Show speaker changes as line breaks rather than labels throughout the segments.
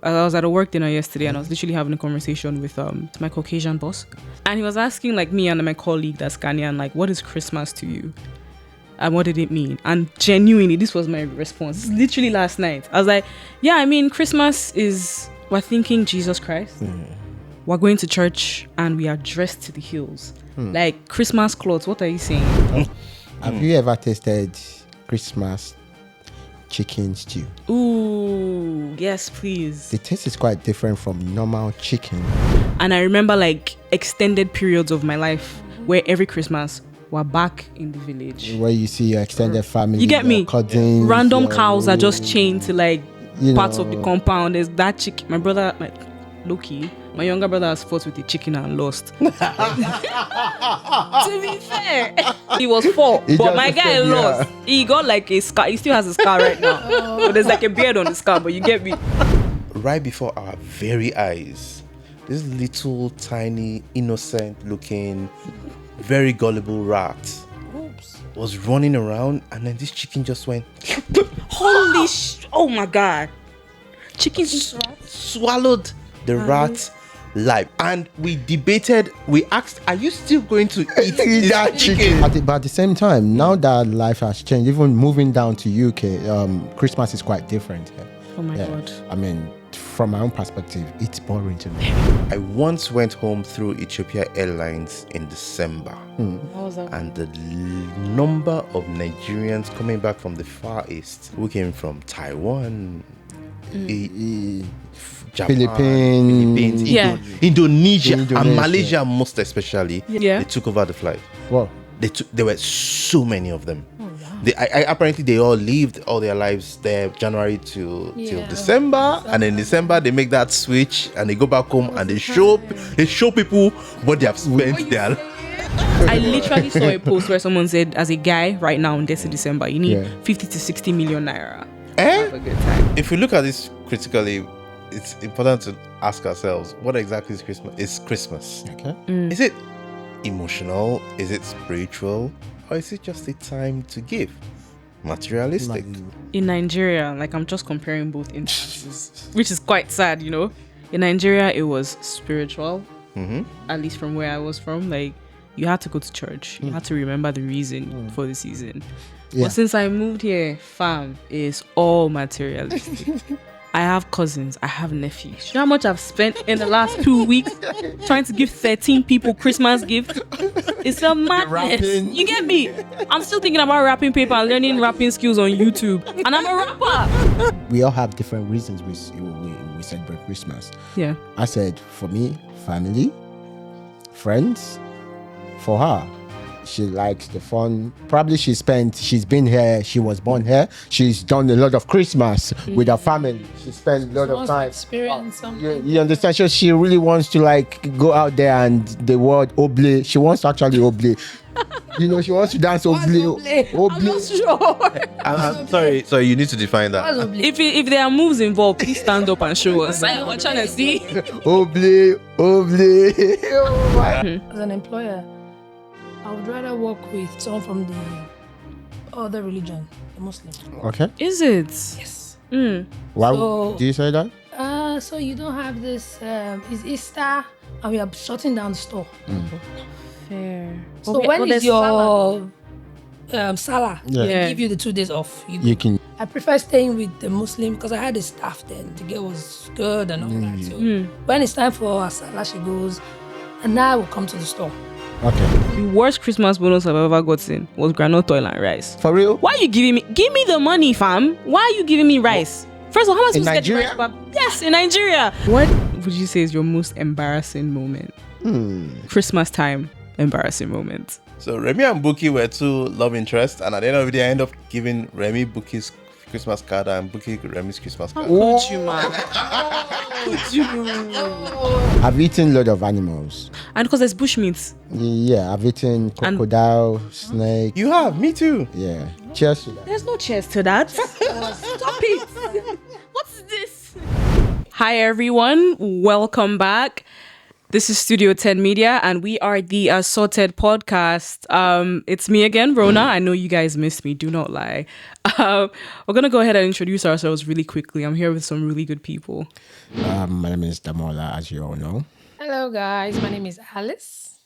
I was at a work dinner yesterday, and I was literally having a conversation with my Caucasian boss, and he was asking like me and my colleague that's Ghanaian, like, what is Christmas to you? And what did it mean? And genuinely, this was my response. Literally last night, I was like, yeah, I mean, Christmas is, we're thinking Jesus Christ. We're going to church and we are dressed to the hills. Like Christmas clothes. What are you saying?
Have you ever tasted Christmas chicken stew?
Ooh, yes, please.
The taste is quite different from normal chicken.
And I remember like extended periods of my life where every Christmas we're back in the village.
Where you see your extended family.
You get me?
Cousins,
random cows are just chained to like parts of the compound. There's that chicken. My brother, like Loki, my younger brother has fought with the chicken and lost. To be fair, he was 4, but my guy lost. He got like a scar. He still has a scar right now. But there's like a beard on the scar, but you get me.
Right before our very eyes, this little tiny innocent looking very gullible rat was running around, and then this chicken just went
Holy oh my god, chicken
swallowed the rat live. And we debated, we asked, are you still going to eat that chicken?
But at the same time, now that life has changed, even moving down to UK, Christmas is quite different here.
Oh my god.
I mean, from my own perspective, it's boring to me.
I once went home through Ethiopia Airlines in December.
How was that?
And the number of Nigerians coming back from the Far East, who came from Taiwan, Japan,
Philippines,
Indonesia, and Malaysia most especially.
Yeah.
They took over the flight.
Wow.
There were so many of them. Apparently they all lived all their lives there, January till December, and in December they make that switch and they go back home and they show people what they have spent there.
I literally saw a post where someone said, as a guy right now in this December, you need 50 to 60 million naira. Have a good time.
If we look at this critically, it's important to ask ourselves, what exactly is Christmas? Is Christmas?
Okay.
Is it emotional? Is it spiritual? Or is it just a time to give? Materialistic?
In Nigeria, like I'm just comparing both instances, which is quite sad, you know. In Nigeria, it was spiritual, at least from where I was from. Like, you had to go to church. You had to remember the reason for the season. But since I moved here, fam, it's all materialistic. I have cousins, I have nephews. You know how much I've spent in the last 2 weeks trying to give 13 people Christmas gifts? It's a madness. You get me? I'm still thinking about wrapping paper and learning wrapping skills on YouTube. And I'm a rapper.
We all have different reasons we celebrate Christmas.
Yeah.
I said, for me, family, friends. For her, she likes the fun. Probably she's been here, she was born here. She's done a lot of Christmas with her family. She spent a lot of time.
Experience something.
You understand? So she really wants to like go out there and the word oble. She wants to actually oble. You know, she wants to dance oble.
I'm not sure.
I'm sorry. So you need to define that.
If there are moves involved, please stand up and show us. I'm trying to see.
Oble. Oh my.
As an employer, I would rather work with someone from the other religion, the Muslim.
Okay.
Is it?
Yes.
Why
So-
do you say that?
So you don't have this, it's Easter, and we are shutting down the store.
Fair.
So when is your Salah?
Yeah.
They give you the 2 days off.
You can.
I prefer staying with the Muslim because I had a staff then. The girl was good and all that. So when it's time for our Salah, she goes, and now I will come to the store.
Okay.
The worst Christmas bonus I've ever gotten was granola oil and rice.
For real?
Why are you giving me? Give me the money, fam. Why are you giving me rice? First of all, how am I supposed to get the rice back? Yes, in Nigeria. What would you say is your most embarrassing moment? Christmas time embarrassing moment.
So Remy and Buki were 2 love interests, and at the end of the day, I ended up giving Remy Buki's Christmas card and Buki Remy's Christmas card.
Could you, man? Could you?
I've eaten a lot of animals.
And because there's bushmeat.
Yeah, I've eaten crocodile, snake.
You have? Me too.
Yeah. Cheers to that.
There's no cheers to that. Stop it. What's this? Hi, everyone. Welcome back. This is Studio 10 Media, and we are the Assorted Podcast. It's me again, Rona. I know you guys missed me. Do not lie. We're going to go ahead and introduce ourselves really quickly. I'm here with some really good people.
My name is Damola, as you all know.
Hello, guys. My name is Alice.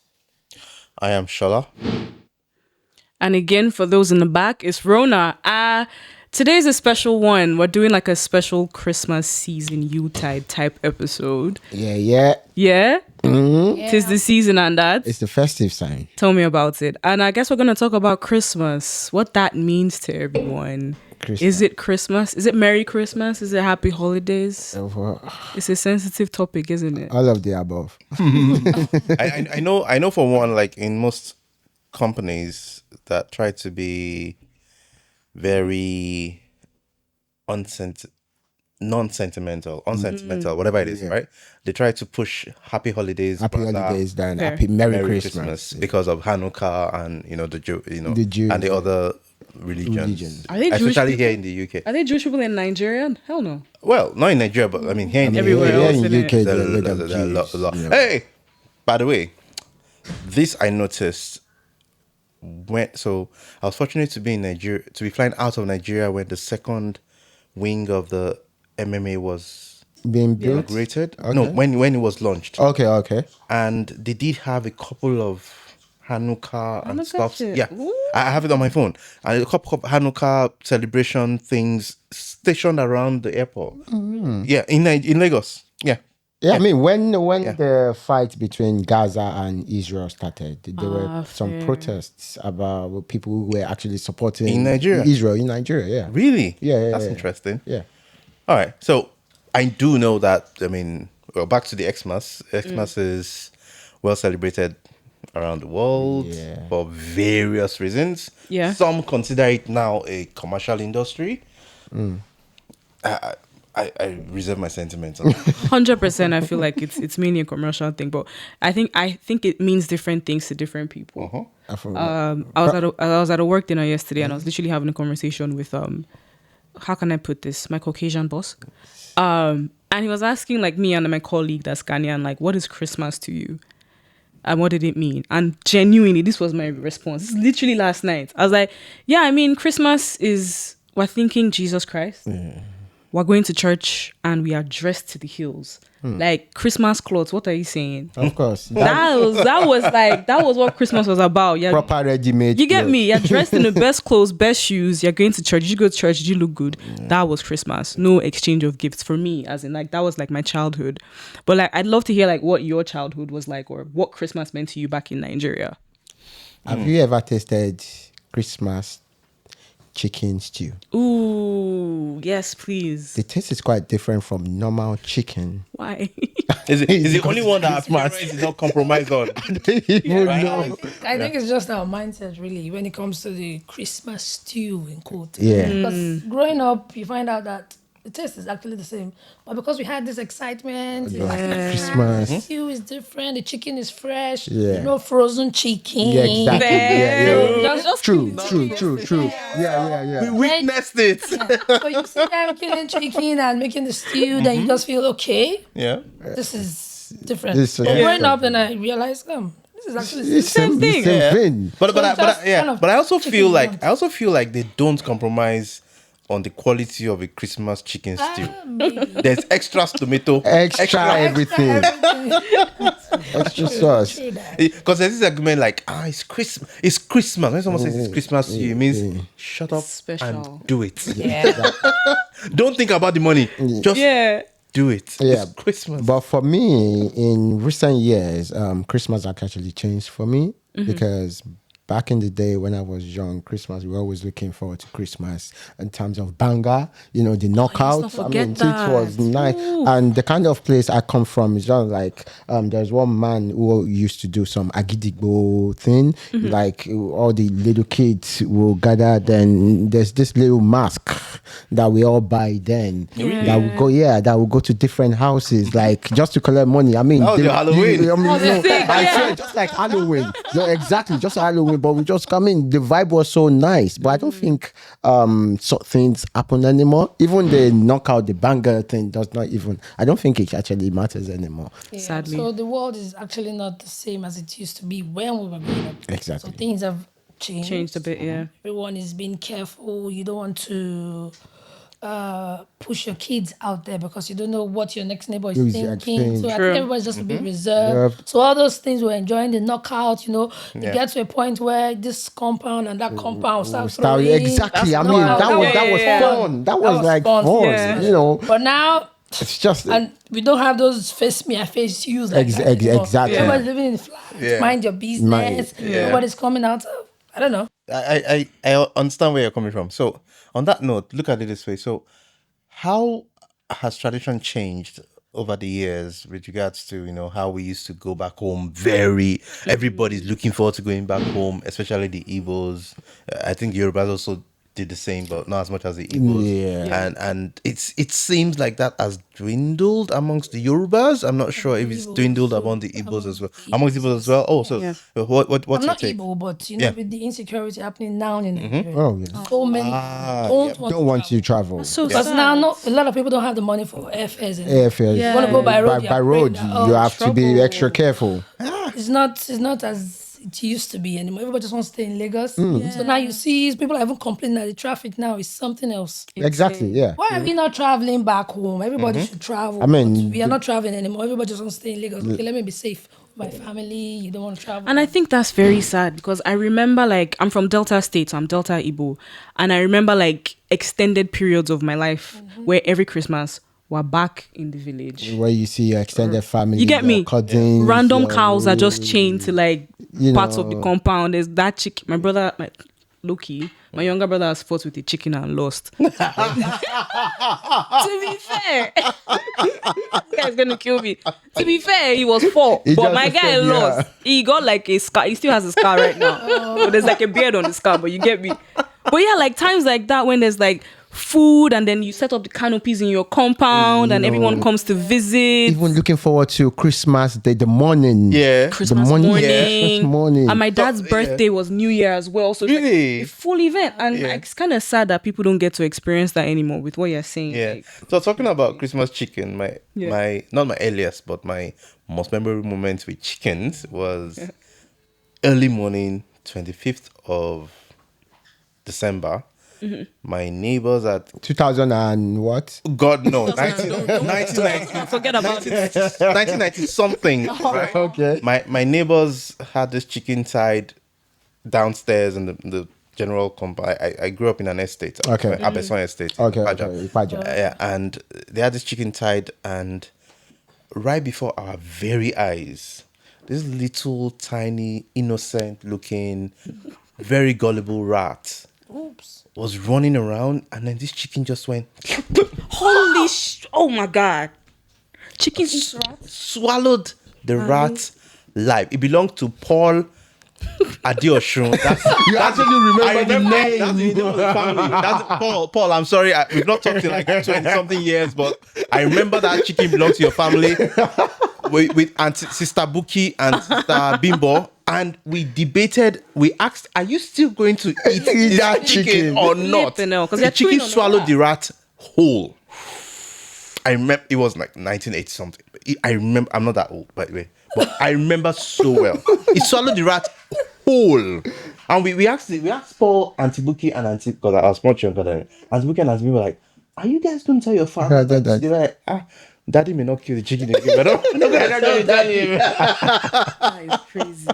I am Shola.
And again, for those in the back, it's Rona. Today's a special one. We're doing like a special Christmas season Yuletide type episode.
Yeah.
Yeah?
Mm-hmm.
Tis the season and that.
It's the festive time.
Tell me about it. And I guess we're going to talk about Christmas, what that means to everyone.
Christmas.
Is it Christmas? Is it Merry Christmas? Is it Happy Holidays? It's a sensitive topic, isn't it?
All of the above.
I know for one, like in most companies that try to be very unsentimental, whatever it is, right? They try to push happy holidays,
Then
Fair.
happy Merry Christmas.
because of Hanukkah and
The Jews.
and the other religions.
Are they Jewish
especially
people?
here in the UK.
Are they Jewish people in Nigeria? Hell no.
Well, not in Nigeria, but I mean here in the
Everywhere
UK,
else
in
in
the
it.
UK,
there's
there are a lot of
a lot.
Jews, yeah.
Hey, by the way, this I noticed so I was fortunate to be in Nigeria, to be flying out of Nigeria when the second wing of the MMA was
Being built.
inaugurated.
Okay.
No, when it was launched.
Okay.
And they did have a couple of Hanukkah and
Hanukkah
stuff.
shit.
Yeah,
Ooh.
I have it on my phone. And a couple of Hanukkah celebration things stationed around the airport. Yeah, in Lagos.
Yeah, I mean, when the fight between Gaza and Israel started, there were some
fair.
protests about people who were actually supporting
In Nigeria?
Israel in Nigeria. Yeah,
Really?
Yeah,
That's
yeah.
interesting.
yeah.
All right. So I do know that, I mean, well, back to the Xmas. Xmas is well celebrated around the world
Yeah.
for various reasons.
Yeah.
Some consider it now a commercial industry. I reserve my sentiments on that.
100%. I feel like it's mainly a commercial thing, but I think it means different things to different people.
I forgot.
I was at a work dinner yesterday, and I was literally having a conversation with how can I put this, my Caucasian boss, and he was asking like me and my colleague that's Ghanaian, like, what is Christmas to you, and what did it mean? And genuinely, this was my response. This is literally last night. I was like, yeah, I mean, Christmas is, we're thinking Jesus Christ. We're going to church and we are dressed to the hills. Like Christmas clothes. What are you saying?
Of course,
That was what Christmas was about. Yeah,
proper ready-made.
you get
clothes.
me. You're dressed in the best clothes, best shoes. You're going to church. Did you go to church? Did you look good? That was Christmas. No exchange of gifts for me. As in, like, that was like my childhood. But like, I'd love to hear like what your childhood was like, or what Christmas meant to you back in Nigeria.
Have you ever tasted Christmas chicken stew?
Ooh, yes, please.
The taste is quite different from normal chicken.
Why?
Is the only one that parents is not compromised on?
I don't even know.
I think it's just our mindset, really, when it comes to the Christmas stew, in quote.
Yeah.
Because growing up, you find out that the taste is actually the same. But because we had this excitement, it's like,
Christmas.
the stew is different, the chicken is fresh,
Yeah.
no frozen chicken.
Yeah, exactly. Yeah.
Just
True. Yeah.
We witnessed it.
So you see them killing chicken and making the stew, then you just feel, okay,
Yeah.
this is different.
This is
But growing
different.
up, then I realized, this is actually the
It's
same.
the same thing.
But
just kind of
I also
chicken
feel like
nuggets.
they don't compromise on the quality of a Christmas chicken stew.
Maybe.
There's extra tomato,
Extra everything. Extra sauce.
because there's this argument like, it's Christmas. It's Christmas. When someone says it's Christmas to you, it means shut up
Special.
and do it.
Yeah.
Don't think about the money. Just
Yeah.
do it.
Yeah.
It's Christmas.
But for me, in recent years, Christmas has actually changed for me because back in the day when I was young, Christmas, we were always looking forward to Christmas in terms of banger, the knockout.
not forget
it was
that.
nice.
Ooh.
And the kind of place I come from is just like, there's one man who used to do some agidigbo thing, like all the little kids will gather, then there's this little mask that we all buy then. That will go to different houses, like just to collect money. I mean,
That was your Halloween.
I mean,
sick,
I
yeah.
swear, just like Halloween. Yeah, exactly, just Halloween. but we just come in. The vibe was so nice, but I don't think so things happen anymore. Even the knockout, the banger thing does not even. I don't think it actually matters anymore.
Yeah.
Sadly.
So the world is actually not the same as it used to be when we were growing up.
Exactly.
So things have changed.
a bit, yeah.
Everyone is being careful. You don't want to push your kids out there because you don't know what your next neighbor is
Who's
thinking. So I
True.
think everybody's just a bit reserved. So all those things we're enjoying, the knockout, you get to a point where this compound and that compound start throwing.
Exactly. I mean, that was fun. That was like fun.
Yeah.
You know.
But now
It's just
and we don't have those face me, I face you like that.
exactly.
Everybody's living in the flat. Mind your business. Nobody's coming out. I don't know.
I understand where you're coming from. So on that note, look at it this way. So how has tradition changed over the years with regards to, how we used to go back home? Everybody's looking forward to going back home, especially the Igbos. I think Yorubas also did the same, but not as much as the Igbos.
Yeah.
And it seems like that has dwindled amongst the Yorubas. I'm not sure if it's dwindled among the Igbos as well. Amongst the Igbos as well. Oh, so what's
I'm
your
not
take?
Igbo, but with the insecurity happening now in Nigeria,
Oh, yeah.
so many
Don't want to travel.
because now a lot of people don't have the money for airfares.
Airfares.
You want to go by road.
By road, you have to be extra careful.
It's not as it used to be anymore. Everybody just wants to stay in Lagos. So now you see people are even complaining that the traffic now is something else.
Exactly. Yeah.
Why are we not traveling back home? Everybody should travel.
I mean,
but we are not traveling anymore. Everybody just wants to stay in Lagos. Okay, let me be safe. My family, you don't want to travel.
And I think that's very sad because I remember I'm from Delta State, so I'm Delta Igbo. And I remember extended periods of my life where every Christmas we're back in the village.
Where you see your extended family,
You get
your
me?
cousins,
Random
your-
cows are just chained to parts of the
know.
compound. There's that chicken. My brother, Loki, my younger brother has fought with a chicken and lost. To be fair, this guy's gonna kill me. To be fair, he was 4,
He
but
just
my guy
said,
lost. He got a scar. He still has a scar right now. But there's a beard on the scar. But you get me. But yeah, times like that when there's food and then you set up the canopies in your compound and everyone comes to visit.
Even looking forward to Christmas Day, the morning.
Yeah.
Christmas
the morning.
morning.
Christmas morning.
And my dad's birthday was New Year as well. So
Really?
it's a full event. And it's kind of sad that people don't get to experience that anymore with what you're saying.
Yeah. So talking about Christmas chicken, my not my earliest, but my most memorable moment with chickens was early morning, 25th of December. My neighbors at
2000 and what?
God no 1990
Forget about it.
1990 something, right?
Okay.
My neighbors had this chicken tied downstairs in the general compound. I grew up in an estate, Abeson estate.
Okay.
Ipaja. Yeah, and they had this chicken tied, and right before our very eyes, this little tiny, innocent looking, very gullible rat was running around, and then this chicken just went
Holy oh my God. Chicken eats rats?
swallowed the rat live. It belonged to Paul Adioshun.
You actually remember the name.
That's the name of the family. That's Paul. I'm sorry, we've not talked in 20-something years, but I remember that chicken belonged to your family with Sister Buki and Sister Bimbo. And we debated, we asked, are you still going to eat that chicken or not?
Because
The chicken swallowed the rat whole. I remember, it was 1980 something. I remember, I'm not that old, by the way, but I remember so well. It swallowed the rat whole. And we asked Paul, Auntie Buki, and Auntie, because I was much younger than Auntie Buki and Auntie Bimbo were like, are you guys going to tell your family? They were like, Daddy may not kill the chicken again, but I'm not going to tell him.
That is crazy.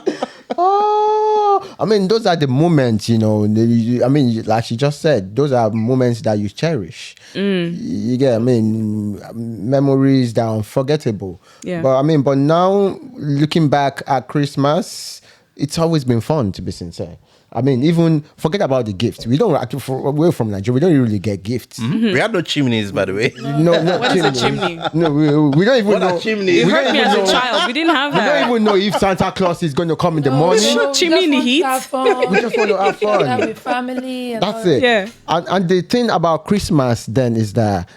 Oh, I mean, those are the moments, I mean, like she just said, those are moments that you cherish. You get, memories that are unforgettable.
Yeah.
But now looking back at Christmas, it's always been fun, to be sincere. Even forget about the gifts. We don't actually, we're from Nigeria. We don't really get gifts.
We had no chimneys, by the way.
No,
What is a chimney?
No, we don't even
What
know.
are chimneys?
You heard me as a child. We didn't have
We don't
that.
even know if Santa Claus is going to come in the morning.
Sure. Chimney in the heat.
We just want to have fun.
Have a family. And
That's
all.
it.
Yeah.
And the thing about Christmas then is that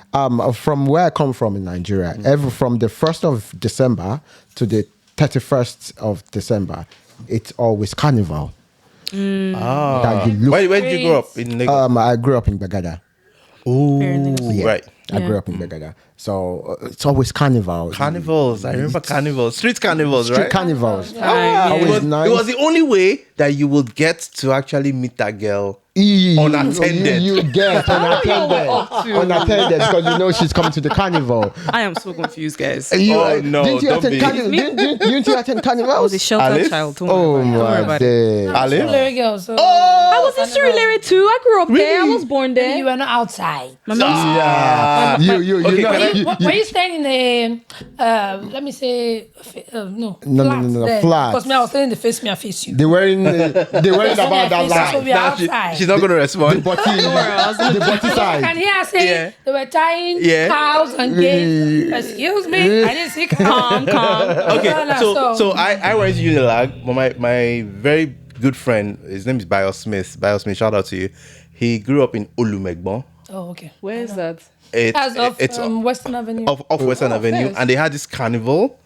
from where I come from in Nigeria, from the 1st of December to the 31st of December, it's always carnival. That you look.
Where did you grow up in Lagos?
I grew up in Bagada.
Oh,
Yeah.
right.
I grew up in Bagada. So it's always carnival.
Carnivals. I remember carnivals. Street carnivals,
Street
right?
carnivals.
Yeah.
Always
It
nice.
was the only way that you would get to actually meet that girl. Unattended.
You get unattended because you know she's coming to the carnival.
I am so confused, guys.
Oh, no,
Didn't you
don't
attend
be.
carnival? Didn't you attend carnival?
I was a sheltered
Alice?
child. Don't
Oh
worry
my
about it.
day.
Ali?
Little girl, so
I was in Surulere too. I grew up there. I
Really?
was born there.
you were not outside.
My mom's
Yeah. You
Okay,
know.
can I-
Were you staying in a, let me say,
No,
there?
flat.
Because me, I was staying in the face me, I face you.
They weren't about that
So
life.
we are outside.
She's not going to respond.
The body
And
side.
here I say
Yeah.
they were tying
Yeah.
cows and gates. Excuse me, I didn't see cows.
calm.
Okay, so I went to Unilag, but my very good friend, his name is Bio Smith. Bio Smith, shout out to you. He grew up in Olumegbon.
Oh, okay.
Where is that?
It's Western Avenue.
Off Western Avenue, and they had this carnival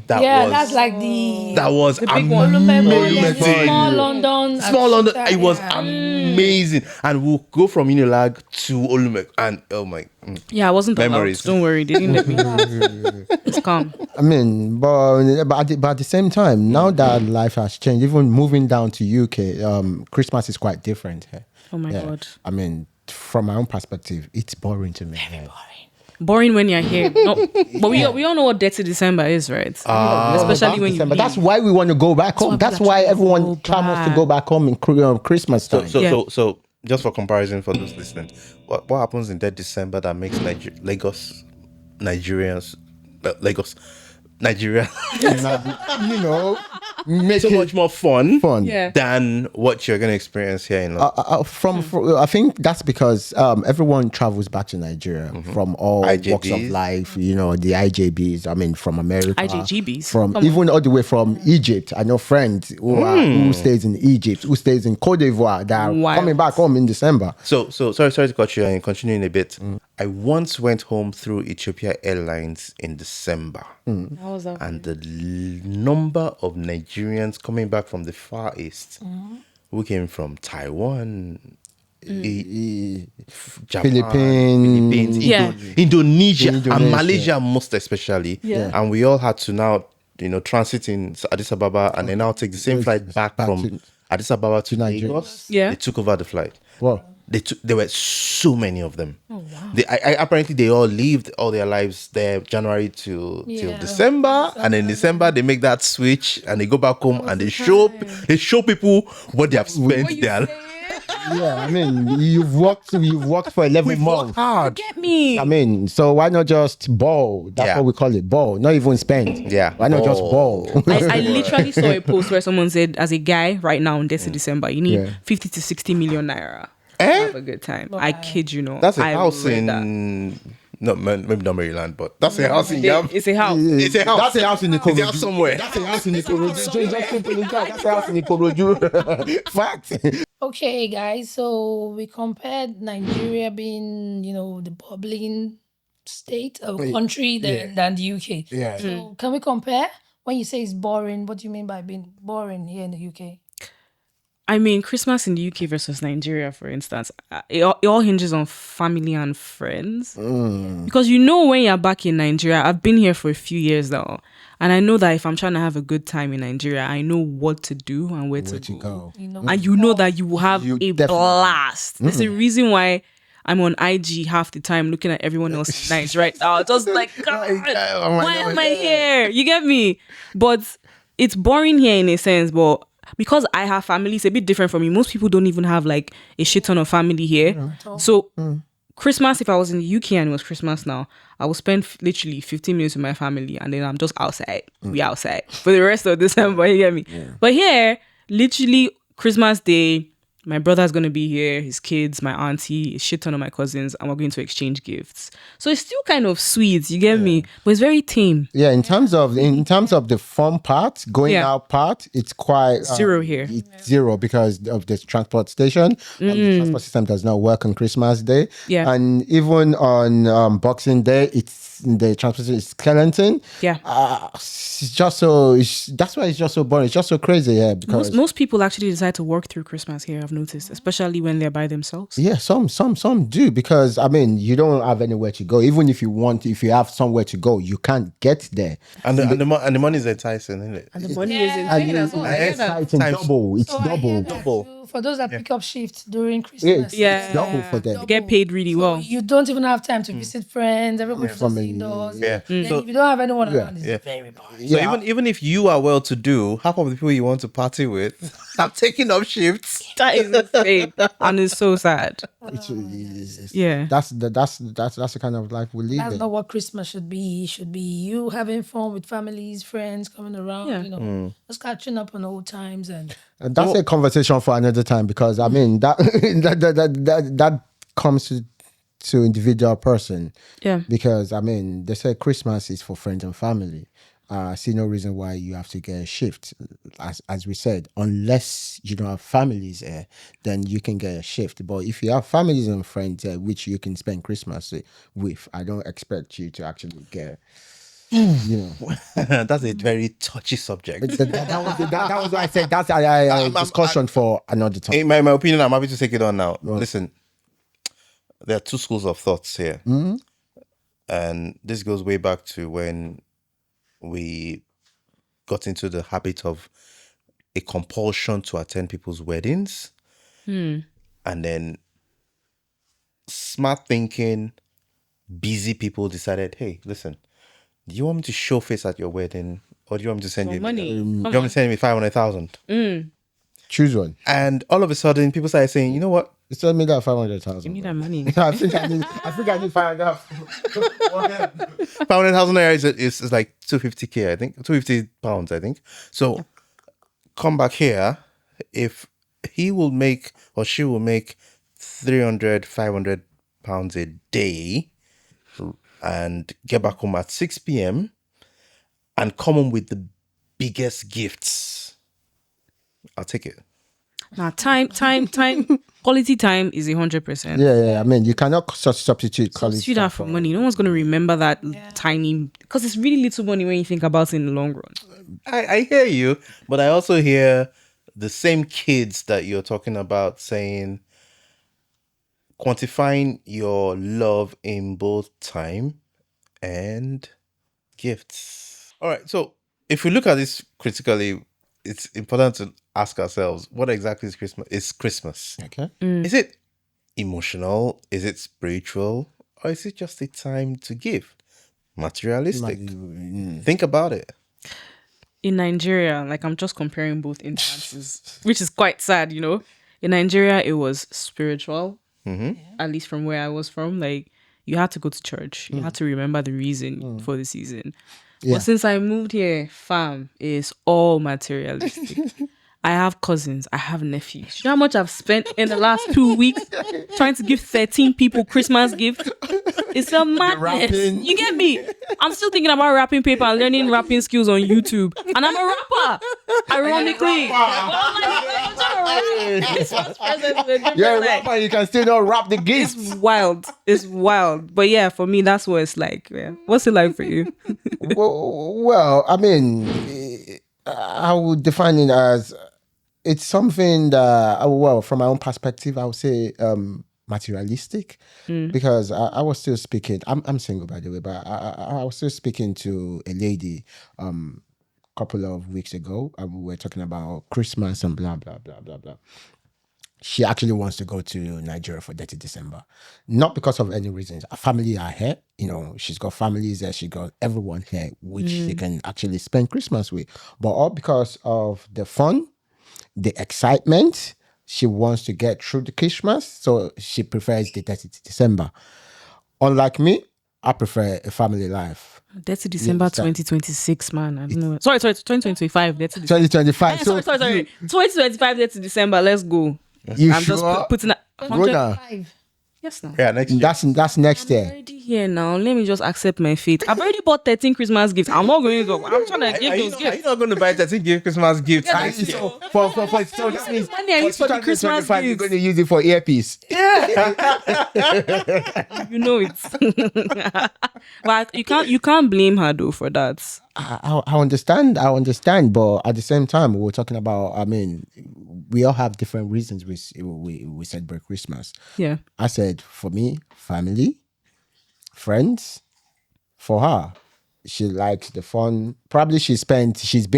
that
Yeah,
was
that's like the
that was
big one.
amazing.
Small London.
Small London, it was
Yeah.
amazing, and we'll go from Unilag to Olumek, and oh my,
Yeah, I wasn't
Memories.
allowed. Don't worry, they didn't let me. It's calm.
I mean, but at the same time, now that life has changed, even moving down to UK, Christmas is quite different here.
Oh my God.
I mean, from my own perspective, it's boring to me.
Boring when you're here. No, but we all know what Dirty December is, right? Especially when you
December.
leave.
That's why we want to go back home. That's why everyone clamours to go back home in Christmas time.
so just for comparison for those listening, what happens in that December that makes Nigeria,
You know, make
so
it
much more fun
Yeah.
than what you're going to experience here in London.
I think that's because everyone travels back to Nigeria from all walks of
IJBs.
life. You know, the IJBs. I mean, from America,
IJGBs.
from
Come
even all the way from Egypt. I know friends who stays in Egypt, who stays in Cote d'Ivoire, that are
Wild.
coming back home in December.
So sorry to cut you and continuing a bit. I once went home through Ethiopia Airlines in December.
How was that?
And the number of Nigerians coming back from the Far East, who came from Taiwan, Japan,
Philippines,
Yeah.
Indonesia, and
Indonesia.
Malaysia most especially.
Yeah.
And we all had to now, transit in Addis Ababa and then now take the same flight back
back
from
to
Addis Ababa to
Nigeria.
Lagos.
Yeah.
They took over the flight.
Well,
There were so many of them. Oh wow! Apparently they all lived all their lives there, January till December, and in December they make that switch and they go back home and they show people what they have spent there.
yeah, I mean, you've worked for 11 months.
Hard.
Get me.
I mean, so why not just ball? That's
Yeah.
what we call it, ball. Not even spend.
Yeah,
Why not just
ball.
ball?
I literally saw a post where someone said, as a guy right now in Dirty December, you need
Yeah.
50 to 60 million naira.
Eh?
Have a good time. I kid you not.
That's a
I
house
read
in
that.
no, maybe not Maryland, but that's a house in Yam.
It's a house.
It's a house.
That's a house in the
It's a house somewhere.
That's a house in the That's a house in the Fact.
Okay, guys. So we compared Nigeria being, the bubbling state or country than the UK.
Yeah.
So can we compare? When you say it's boring, what do you mean by being boring here in the UK?
I mean, Christmas in the UK versus Nigeria, for instance, it all hinges on family and friends. Because when you're back in Nigeria, I've been here for a few years now, and I know that if I'm trying to have a good time in Nigeria, I know what to do and where to go. And you know that you will have
You
a
definitely-
blast. There's a reason why I'm on IG half the time looking at everyone else's nights right now. Just like, God, why am I here? You get me? But it's boring here in a sense, but because I have family, it's a bit different from me. Most people don't even have like a shit ton of family here. So Christmas, if I was in the UK and it was Christmas now, I would spend literally 15 minutes with my family and then I'm just outside. We outside for the rest of December, you get me? But here, literally Christmas Day, my brother's going to be here, his kids, my auntie, a shit ton of my cousins, and we're going to exchange gifts. So it's still kind of sweet, you get me? But it's very tame.
Yeah, in terms of the fun part, going out part, it's quite
Zero here.
It's zero because of the transport station. The transport system does not work on Christmas Day.
Yeah.
And even on Boxing Day, it's the transportation skeleton.
Yeah.
It's just so. That's why it's just so boring. It's just so crazy here because
Most people actually decide to work through Christmas here, I've noticed, especially when they're by themselves.
yeah, some do because I mean you don't have anywhere to go. Even if you have somewhere to go, you can't get there.
And the money is enticing, isn't it?
And the money is
And
insane as well. I hear that.
exciting
Times-
double. It's
So I hear
double.
that
Double.
too, for those that pick up shifts during
Yeah,
Christmas.
Yeah.
it's double for them.
You get paid really well.
You don't even have time to visit friends. Everybody's just
Family,
indoors.
yeah.
Then
So-
if you don't have anyone around, it's
Yeah.
very boring.
So
Yeah.
even if you are well to do, half of the people you want to party with are taking up shifts.
That is insane. And it's so sad.
It's-
Yeah.
That's the kind of life we live
That's
in.
not what Christmas should be. It should be you having fun with families, friends coming around,
Yeah.
just catching up on old times and
And that's a conversation for another time because I mean that that comes to individual person.
Yeah.
Because I mean they say Christmas is for friends and family. I see no reason why you have to get a shift. As we said, unless you don't have families here, then you can get a shift. But if you have families and friends which you can spend Christmas with, I don't expect you to actually get. You know,
That's a very touchy subject.
that was why I said that's a discussion for another time.
In my opinion, I'm happy to take it on now. Listen, there are two schools of thoughts here. And this goes way back to when we got into the habit of a compulsion to attend people's weddings. And then smart thinking, busy people decided, hey, listen, do you want me to show face at your wedding or do you want me to send you
money.
Do you want me to send me 500,000?
Choose one.
And all of a sudden, people started saying, you know what?
It's tell me that 500,000.
Give me that money.
I think I need 500,000.
500,000 naira is like 250k, I think, 250 pounds, I think. So come back here. If he will make or she will make 300, 500 pounds a day and get back home at 6 p.m. and come home with the biggest gifts, I'll take it.
Now, time, quality time is 100%.
Yeah. I mean, you cannot substitute quality.
Substitute that for money. No one's going to remember that tiny, because it's really little money when you think about it in the long run.
I hear you, but I also hear the same kids that you're talking about saying, quantifying your love in both time and gifts. All right, so if we look at this critically, it's important to ask ourselves, what exactly is Christmas?
Okay.
Is it emotional? Is it spiritual? Or is it just a time to give? Materialistic? Think about it.
In Nigeria, like I'm just comparing both instances, which is quite sad, In Nigeria, it was spiritual, at least from where I was from. Like, you had to go to church. You had to remember the reason for the season.
Yeah.
But since I moved here, fam, it's all materialistic. I have cousins. I have nephews. You know how much I've spent in the last 2 weeks trying to give 13 people Christmas gifts? It's a madness.
wrapping.
You get me? I'm still thinking about wrapping paper and learning wrapping skills on YouTube. And I'm a rapper. Ironically.
Yeah, rapper, you can still not wrap the gifts.
It's wild. It's wild. But yeah, for me, that's what it's like. Yeah. What's it like for you?
Well, I mean, I would define it as it's something that, well, from my own perspective, I would say materialistic because I was still speaking. I'm single, by the way, but I was still speaking to a lady couple of weeks ago. We were talking about Christmas and blah, blah, blah, blah, blah. She actually wants to go to Nigeria for 30 December. Not because of any reasons. Her family are here. She's got families there. She got everyone here, which they can actually spend Christmas with. But all because of the fun, the excitement, she wants to get through the Christmas. So she prefers the 30 December. Unlike me, I prefer a family life.
That's December 2026, man. I don't know. Sorry, 2025. That's
2025.
Sorry. 2025, that's December. Let's go.
You
I'm
sure?
just putting that.
Rhoda,
Five.
Yes, now.
Yeah, next year.
That's next year.
Already here now. Let me just accept my fate. I've already bought 13 Christmas gifts. I'm not going to go. I'm trying to give
Are you
those
not,
gifts.
are you not going to buy 13 Christmas gifts?
Yeah,
next year?
So that means
Money I use for the Christmas
2025, you're
gifts.
going to use it for earpiece.
You know it. But you can't blame her though for that.
I understand, but at the same time, we were talking about. I mean, we all have different reasons we celebrate Christmas.
Yeah.
I said for me, family, friends. For her, she likes the fun. Probably she's been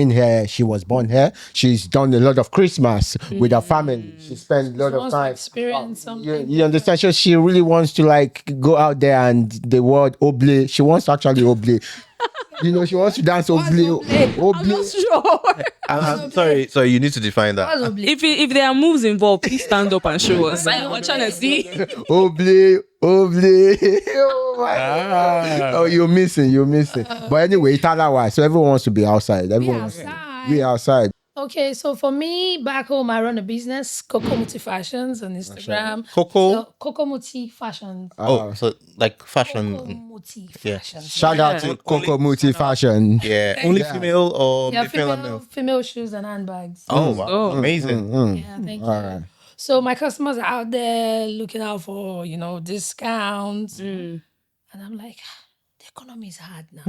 here. She was born here. She's done a lot of Christmas with her family. She spent a lot of
wants to
time.
experience something.
You understand? So she really wants to like go out there and the word oble. She wants to actually oble. She wants to dance oble.
I'm not sure.
I'm sorry, you need to define that.
What's oblique?
If there are moves involved, please stand up and show us. I'm trying to see.
Oble. Oh my God. Oh, you're missing. But anyway, it's otherwise. So everyone wants to be outside. Everyone wants to be outside.
Okay, so for me, back home, I run a business, Coco Muti Fashions on Instagram.
Coco?
So, Coco Muti Fashions.
So like
Coco
fashion.
Muti
Yeah.
Fashions.
Shout out to Coco Muti Fashion.
Yeah. Only female or
Yeah,
female and male?
female shoes and handbags.
Oh, wow.
Oh.
Amazing.
Yeah, thank you. So my customers are out there looking out for, discounts. And I'm like, the economy is hard now.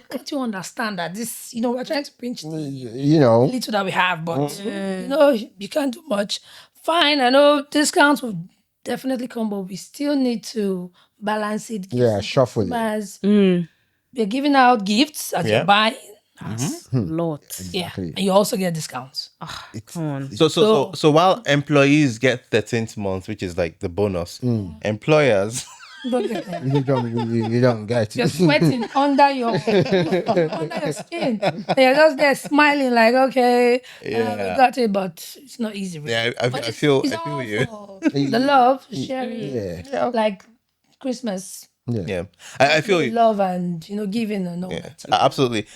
Can't you understand that this, we're trying to pinch the little that we have, but, you can't do much. Fine, I know discounts will definitely come, but we still need to balance it.
Yeah, shuffle it.
Customers, we're giving out gifts as
Yeah.
you're buying.
Lots.
Yeah, and you also get discounts.
Come on.
So while employees get 13th month, which is like the bonus, employers
Don't get them.
You don't get
You're
it.
sweating under your skin. And you're just there smiling like, okay, we got it, but it's not easy. Really.
Yeah, I
But
feel
it's
I feel
all
you.
for the love, sharing,
Yeah.
like Christmas,
Yeah, I feel you.
love and giving and all
Yeah,
that.
absolutely.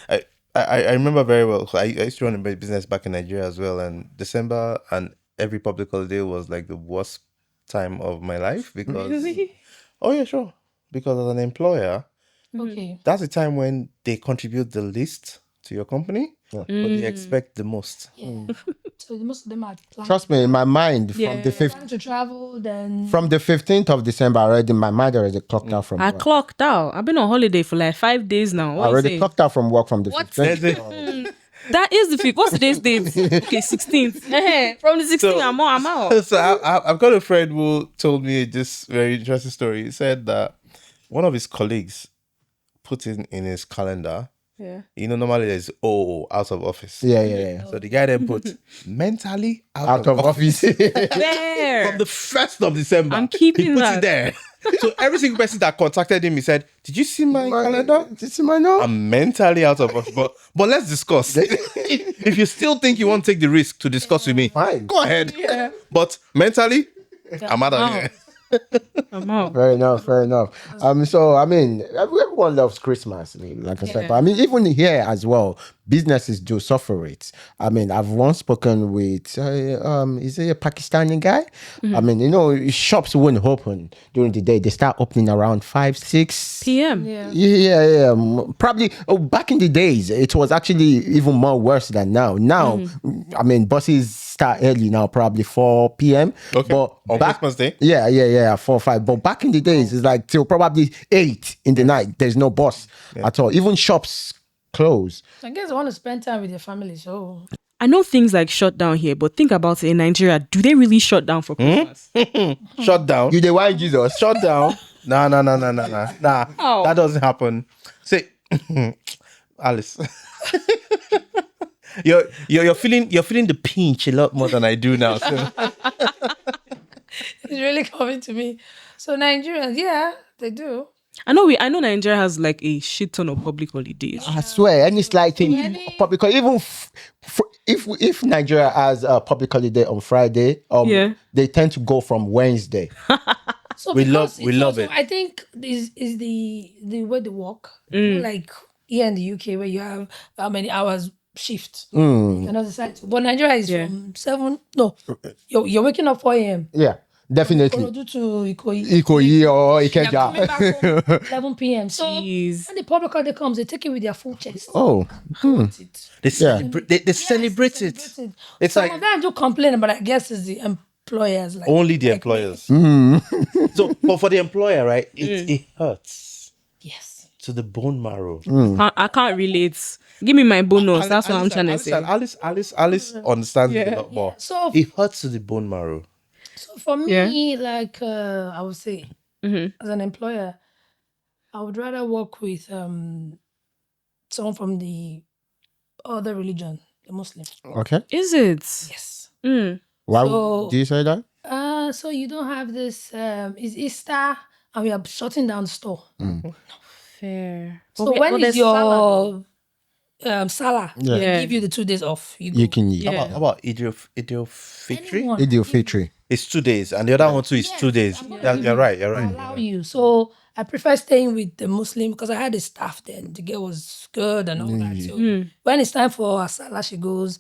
I remember very well. I used to run a business back in Nigeria as well, and December and every public holiday was like the worst time of my life because.
Really?
Oh yeah, sure. Because as an employer,
Okay.
that's the time when they contribute the least to your company, but they expect the most.
Yeah. So most of them are planning
Trust me, in my mind, from the
to travel. Then
15th of December already, my mind already clocked out from
I
work.
clocked out. I've been on holiday for like 5 days now.
I
What
already
you
clocked out from work from the
What?
15th.
That is the 5th. What's today's date? Okay, 16th. From the 16th, I'm out.
So I've got a friend who told me this very interesting story. He said that one of his colleagues put in his calendar,
Yeah.
normally there's out of office.
Yeah.
So the guy then put mentally
Out of office.
There.
from the 1st of December.
I'm keeping
he put
that.
it there. So every single person that contacted him, he said, "Did you see my calendar?
This is my note.
I'm mentally out of office, but let's discuss. If you still think you want to take the risk to discuss with me,
Fine.
go ahead. But mentally, I'm out of here.
I'm out.
Fair enough. So I mean, everyone loves Christmas. I mean, like I said, but I mean, even here as well, businesses do suffer it. I mean, I've once spoken with is it a Pakistani guy? I mean, shops wouldn't open during the day. They start opening around 5, 6
PM.
Yeah. Probably back in the days, it was actually even more worse than now. Now, I mean, buses start early now, probably 4 p.m.
Okay.
But
On Christmas Day?
Yeah, 4, 5. But back in the days, it's like till probably 8 in the night. There's no bus at all. Even shops close.
I guess I want to spend time with your family. So
I know things like shut down here, but think about it in Nigeria. Do they really shut down for Christmas?
Shut down.
You the wine Jesus.
Shut down. Nah.
Oh.
That doesn't happen. Say, Alice. You're feeling the pinch a lot more than I do now. So.
it's really coming to me. So Nigerians, yeah, they do.
I know Nigeria has like a shit ton of public holidays.
I swear, any slight thing, because even if Nigeria has a public holiday on Friday, they tend to go from Wednesday.
So
We
because
love
it's
it.
also- I think this is the way they work. Like here in the UK, where you have how many hours shift. You can decide. But Nigeria is from 7. No, you're waking up 4 a.m.
Yeah. Definitely.
Ikorodu to Ikoyi.
Ikoyi or
They're coming
Ikeja.
back home 11 p.m. So
Jeez.
when the public holiday comes, they take it with their full chest.
Oh.
Want it.
They
Yeah.
celebrate. They celebrate it.
Celebrate it.
It's
Some
like
of them do complain, but I guess it's the employers. Like,
only the
like
employers.
Mm.
So, but for the employer, right? It hurts
Yes.
to the bone marrow.
I can't relate. Give me my bonus. That's what I'm trying to say.
Alice understands it a lot more.
So,
It hurts to the bone marrow.
so for me, like I would say,
Mm-hmm.
as an employer, I would rather work with someone from the other religion, the Muslim.
Okay.
Is it?
Yes.
Mm.
Why
So-
do you say that?
So you don't have this. It's Easter, and we are shutting down the store.
Fair.
So
Okay,
when
but
is
there's salad,
your Salah?
Yeah.
They give you the 2 days off. You go.
You can eat.
Yeah.
How about Idil Fitri?
Anyone.
Idil Fitri.
It's 2 days, and the other one too is 2 days. You're right. You're right.
Allow you. So I prefer staying with the Muslim because I had a staff then. The girl was good and all that. So when it's time for her Salah, she goes,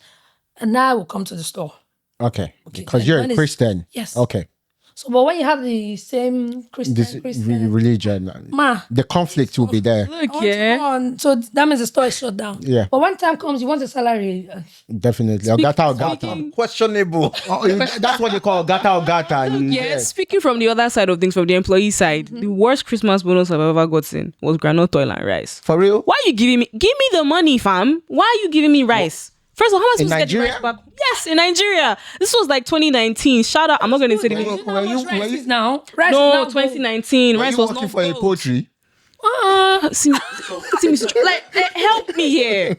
and now I will come to the store.
Okay. Because
then
you're
when
a
is-
Christian.
Yes.
Okay.
So, but when you have the same
This
Christian,
religion.
ma,
The conflict will be there.
Look,
I want to go
yeah.
on. So that means the store is shut down.
Yeah.
But when time comes, you want a salary.
Definitely. Ogata.
speaking-
Questionable.
Oh, that's what they call Ogata.
Yeah, speaking from the other side of things, from the employee side, the worst Christmas bonus I've ever gotten was granola oil and rice.
For real?
Why are you giving me? Give me the money, fam. Why are you giving me rice? First of all, how am I
In
supposed to get the
Nigeria?
rice back? Yes, in Nigeria. This was like 2019. Shout out. I'm not going to say the
You
name.
know how much rice is now? Rice
No,
is now
2019.
Are
Rice
you
was
working
not
for a
gold.
poultry?
See, like, help me here.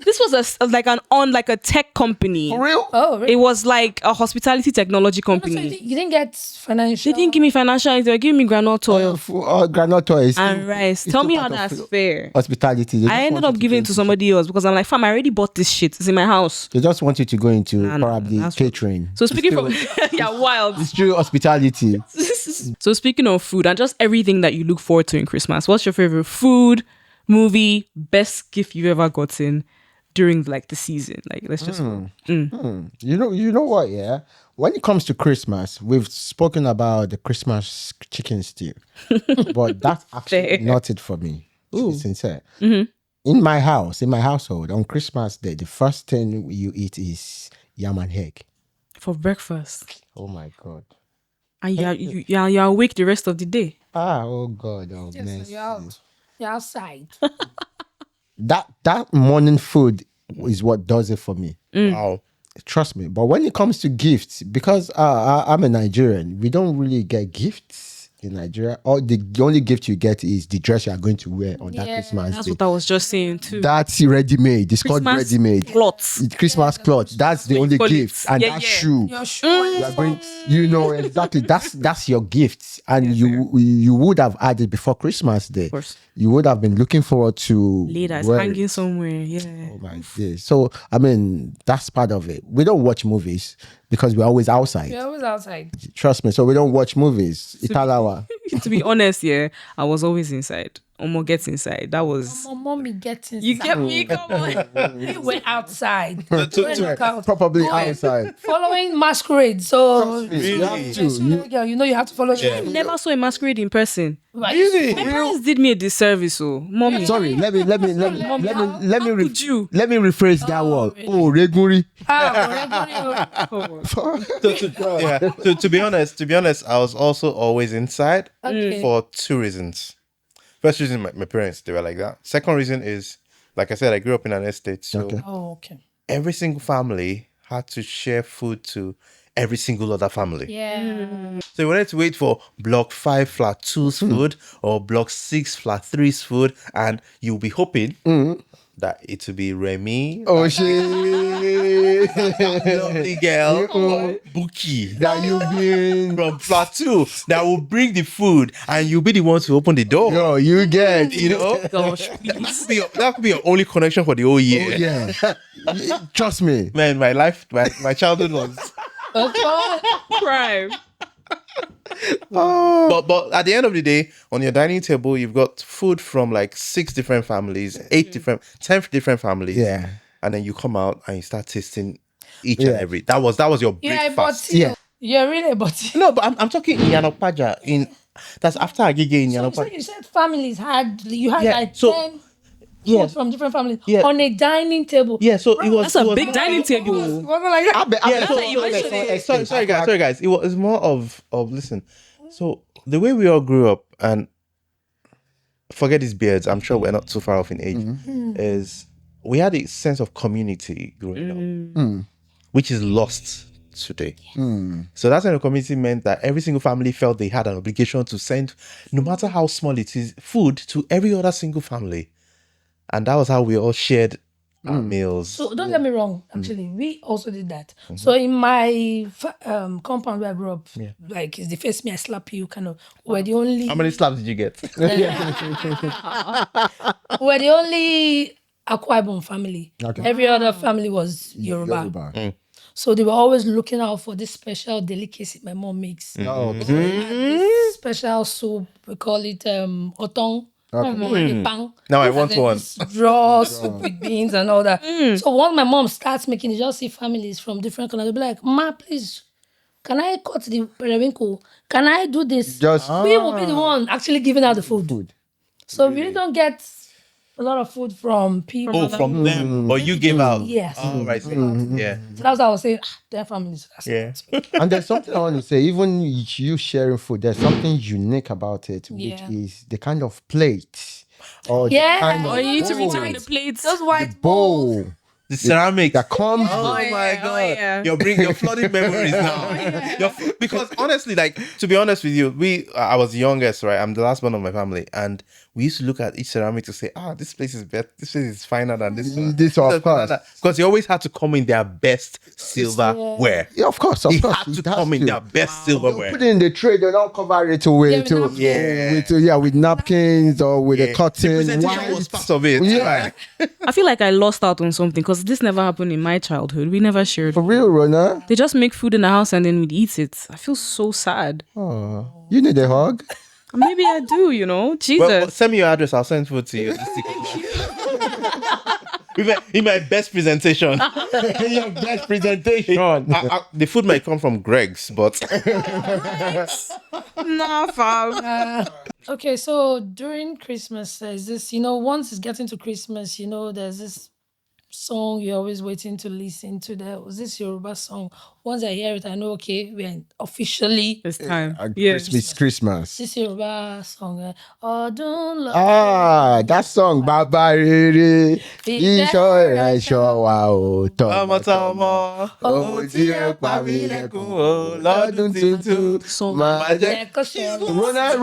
This was like a tech company.
For real?
Oh, really?
It was like a hospitality technology
So
company.
you didn't get financial.
They didn't give me financial aid. They were giving me granola oil
Granola is
and rice.
it's
Tell
still
me how
part of
that's fair.
hospitality. They
I
just
ended
want
up
you
giving it
go
to
into-
somebody else because I'm like, fam, I already bought this shit. It's in my house.
They just want you to go into
Nah,
probably
that's-
catering.
So speaking from yeah, wild.
It's true hospitality.
So speaking of food and just everything that you look forward to in Christmas, what's your favorite food, movie, best gift you've ever gotten during like the season? Like let's just
You know what? Yeah, when it comes to Christmas, we've spoken about the Christmas chicken stew, but that's actually
Fair.
not it for me. To be sincere, in my household, on Christmas Day, the first thing you eat is yam and egg.
for breakfast.
Oh my god!
And you're awake the rest of the day.
Oh god! Oh
Yes,
mess.
you're out. You're outside.
That morning food is what does it for me.
Wow.
Trust me. But when it comes to gifts, because I'm a Nigerian, we don't really get gifts in Nigeria. Or the only gift you get is the dress you are going to wear on that
Yeah,
Christmas
That's
day.
what I was just saying too.
That's ready-made. It's called
Christmas
ready-made.
cloths.
It's Christmas cloth. That's the only
call it.
gift. And
Yeah,
that
yeah.
shoe.
You're sure.
You are going, you know exactly. That's your gift, and you would have had it before Christmas Day. Of
course.
You would have been looking forward to
Later, it's
wear
hanging
it.
somewhere. Yeah.
Oh my days. So I mean, that's part of it. We don't watch movies because we're always outside.
You're always outside.
Trust me. So we don't watch movies. Italawa.
To be honest, yeah, I was always inside. Omo gets inside. That was
My mommy gets inside.
you get me. Come on.
We went outside.
Probably outside.
Following masquerade. So
You have to.
girl, you know you have to follow.
Never saw a masquerade in person.
Right.
My parents did me a disservice, oh, mommy.
Sorry, let me
How could you?
let me rephrase that word. Oh, Reguri.
Yeah. To be honest, I was also always inside
Okay.
for 2 reasons. First reason, my parents, they were like that. Second reason is, like I said, I grew up in an estate, so
Okay.
Oh, okay.
every single family had to share food to every single other family.
Yeah.
So we wanted to wait for block 5 flat 2's food or block 6 flat 3's food, and you'll be hoping that it will be Remy,
Oh shit.
lovely girl, or Buki
That you've been.
from flat 2 that will bring the food, and you'll be the one to open the door.
Yo, you get.
You know,
Gosh, please.
that could be your only connection for the whole year.
Yeah. Trust me.
Man, my childhood was.
Crime.
But at the end of the day, on your dining table, you've got food from like 6 different families, 10 different families.
Yeah.
And then you come out and you start tasting each
Yeah.
and every. That was your
Yeah, but
breakfast.
still, Yeah, really, but
No, but I'm talking in Yanopaja. That's after Agege in Yanopaja.
you said families had
Yeah,
like
so-
10
Yeah.
food from different families
Yeah.
on a dining table.
Yeah, so it was.
That's a
it was
big
more-
dining table.
Wasn't like that.
Yeah, sorry guys. It was more of listen. So the way we all grew up, and forget these beards, I'm sure we're not too far off in age, is we had a sense of community growing up, which is lost today. So that kind of community meant that every single family felt they had an obligation to send, no matter how small it is, food to every other single family. And that was how we all shared our meals.
So don't get me wrong. Actually, we also did that. So in my compound where I grew up, like it's the first me I slap you kind of. We're the only.
How many slaps did you get?
We're the only Akwa Ibom family.
Okay.
Every other family was Yoruba. So they were always looking out for this special delicacy my mom makes. This special soup, we call it otong. Pang.
Now I want one.
Raw soup with beans and all that. So once my mom starts making it, just see families from different countries. They'll be like, Ma, please, can I cut the periwinkle? Can I do this? We will be the one actually giving out the food. So we really don't get a lot of food from people.
Oh, from them. But you gave out.
Yes.
Oh, right. Yeah.
So that's what I was saying. Their families.
Yeah.
And there's something I want to say, even you sharing food, there's something unique about it, which is the kind of plate or the kind
Or
of
you need to
bowl.
return the plates.
Those white
bowl
The ceramic.
that comes
Oh
with
my god!
yeah.
You're flooding memories now. Because honestly, like to be honest with you, I was the youngest, right? I'm the last one of my family, and we used to look at each ceramic to say, this place is better. This place is finer than this one.
This, of course.
Because they always had to come in their best silverware.
Yeah, of course.
They
It
had to
has
come in their best silverware.
Put it in the tray, they don't cover it with with napkins or with a cotton.
Representation was part of it.
Yeah.
Right?
I feel like I lost out on something because this never happened in my childhood. We never shared.
For real, Rona.
They just make food in the house and then we'd eat it. I feel so sad.
Oh, you need a hug.
Maybe I do, Jesus.
Well, send me your address. I'll send food to you. In my best presentation.
Your best presentation.
The food might come from Greg's, but
Nah, fam.
Okay, so during Christmas, there's this, once it's getting to Christmas, there's this song you're always waiting to listen to. There was this Yoruba song. Once I hear it, I know, okay, we're officially
It's time.
Christmas.
this Yoruba song. Ọdún lọ.
That song, Baba Rere, Isho Ẹ̀ṣọ́ wa ò
tọmọtọmọ,
ohun tí ẹ pa mí lẹ́kùn o, lọ́dún tuntun, máa jẹ́.
Ẹ̀kọ́ ṣe
Rona,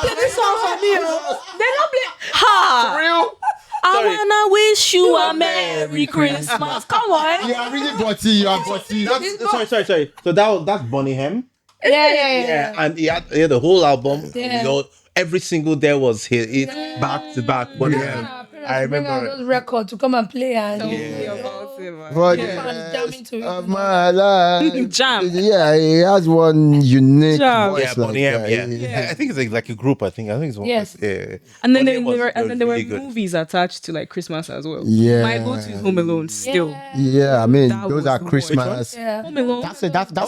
Play this song for me. They don't play. Ha!
real.
I wanna wish you a Merry Christmas. Come on.
You are really butty. You are butty.
Sorry. So that's Bonnie M.
Yeah.
And he had the whole album.
Yeah.
Every single day was hit back to back. Bonnie M. I remember
those records to come and play and
For
jamming to it.
of my life.
Jam.
Yeah, he has one unique
Jam.
voice
Yeah, Bonnie
like
M.
that.
Yeah. I think it's like a group. I think it's one.
Yes.
Yeah.
And then
Bonnie M
there were
really good.
movies attached to like Christmas as well.
Yeah.
My go-to is Home Alone still.
Yeah, I mean,
That
those
was
are
the
Christmas.
Yeah.
Home Alone.
That's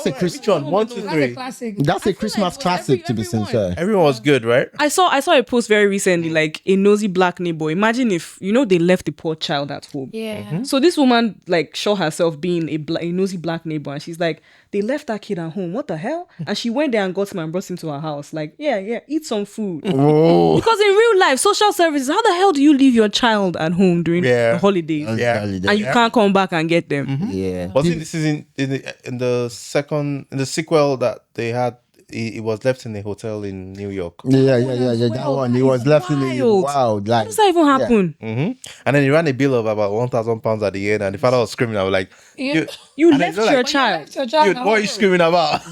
a Christmas.
Which one? 1, 2,
That's a
3.
classic.
That's a Christmas classic, to be
everyone.
sincere.
Everyone was good, right?
I saw a post very recently, like a nosy black neighbor. Imagine if they left the poor child at home.
Yeah.
So this woman like showed herself being a nosy black neighbor, and she's like, they left that kid at home. What the hell? And she went there and got him and brought him to her house. Like, yeah, eat some food.
Whoa.
Because in real life, social services, how the hell do you leave your child at home during the holidays?
Yeah.
And you can't come back and get them.
Yeah.
Was it this is in the sequel that they had? It was left in a hotel in New York.
Yeah. That one. He was left in the
Wild.
wild. Like,
How does that even happen?
And then he ran a bill of about £1,000 at the end, and the father was screaming. I was like,
You-
You
And
left
it's like-
your child.
"Dude, what are you screaming about?"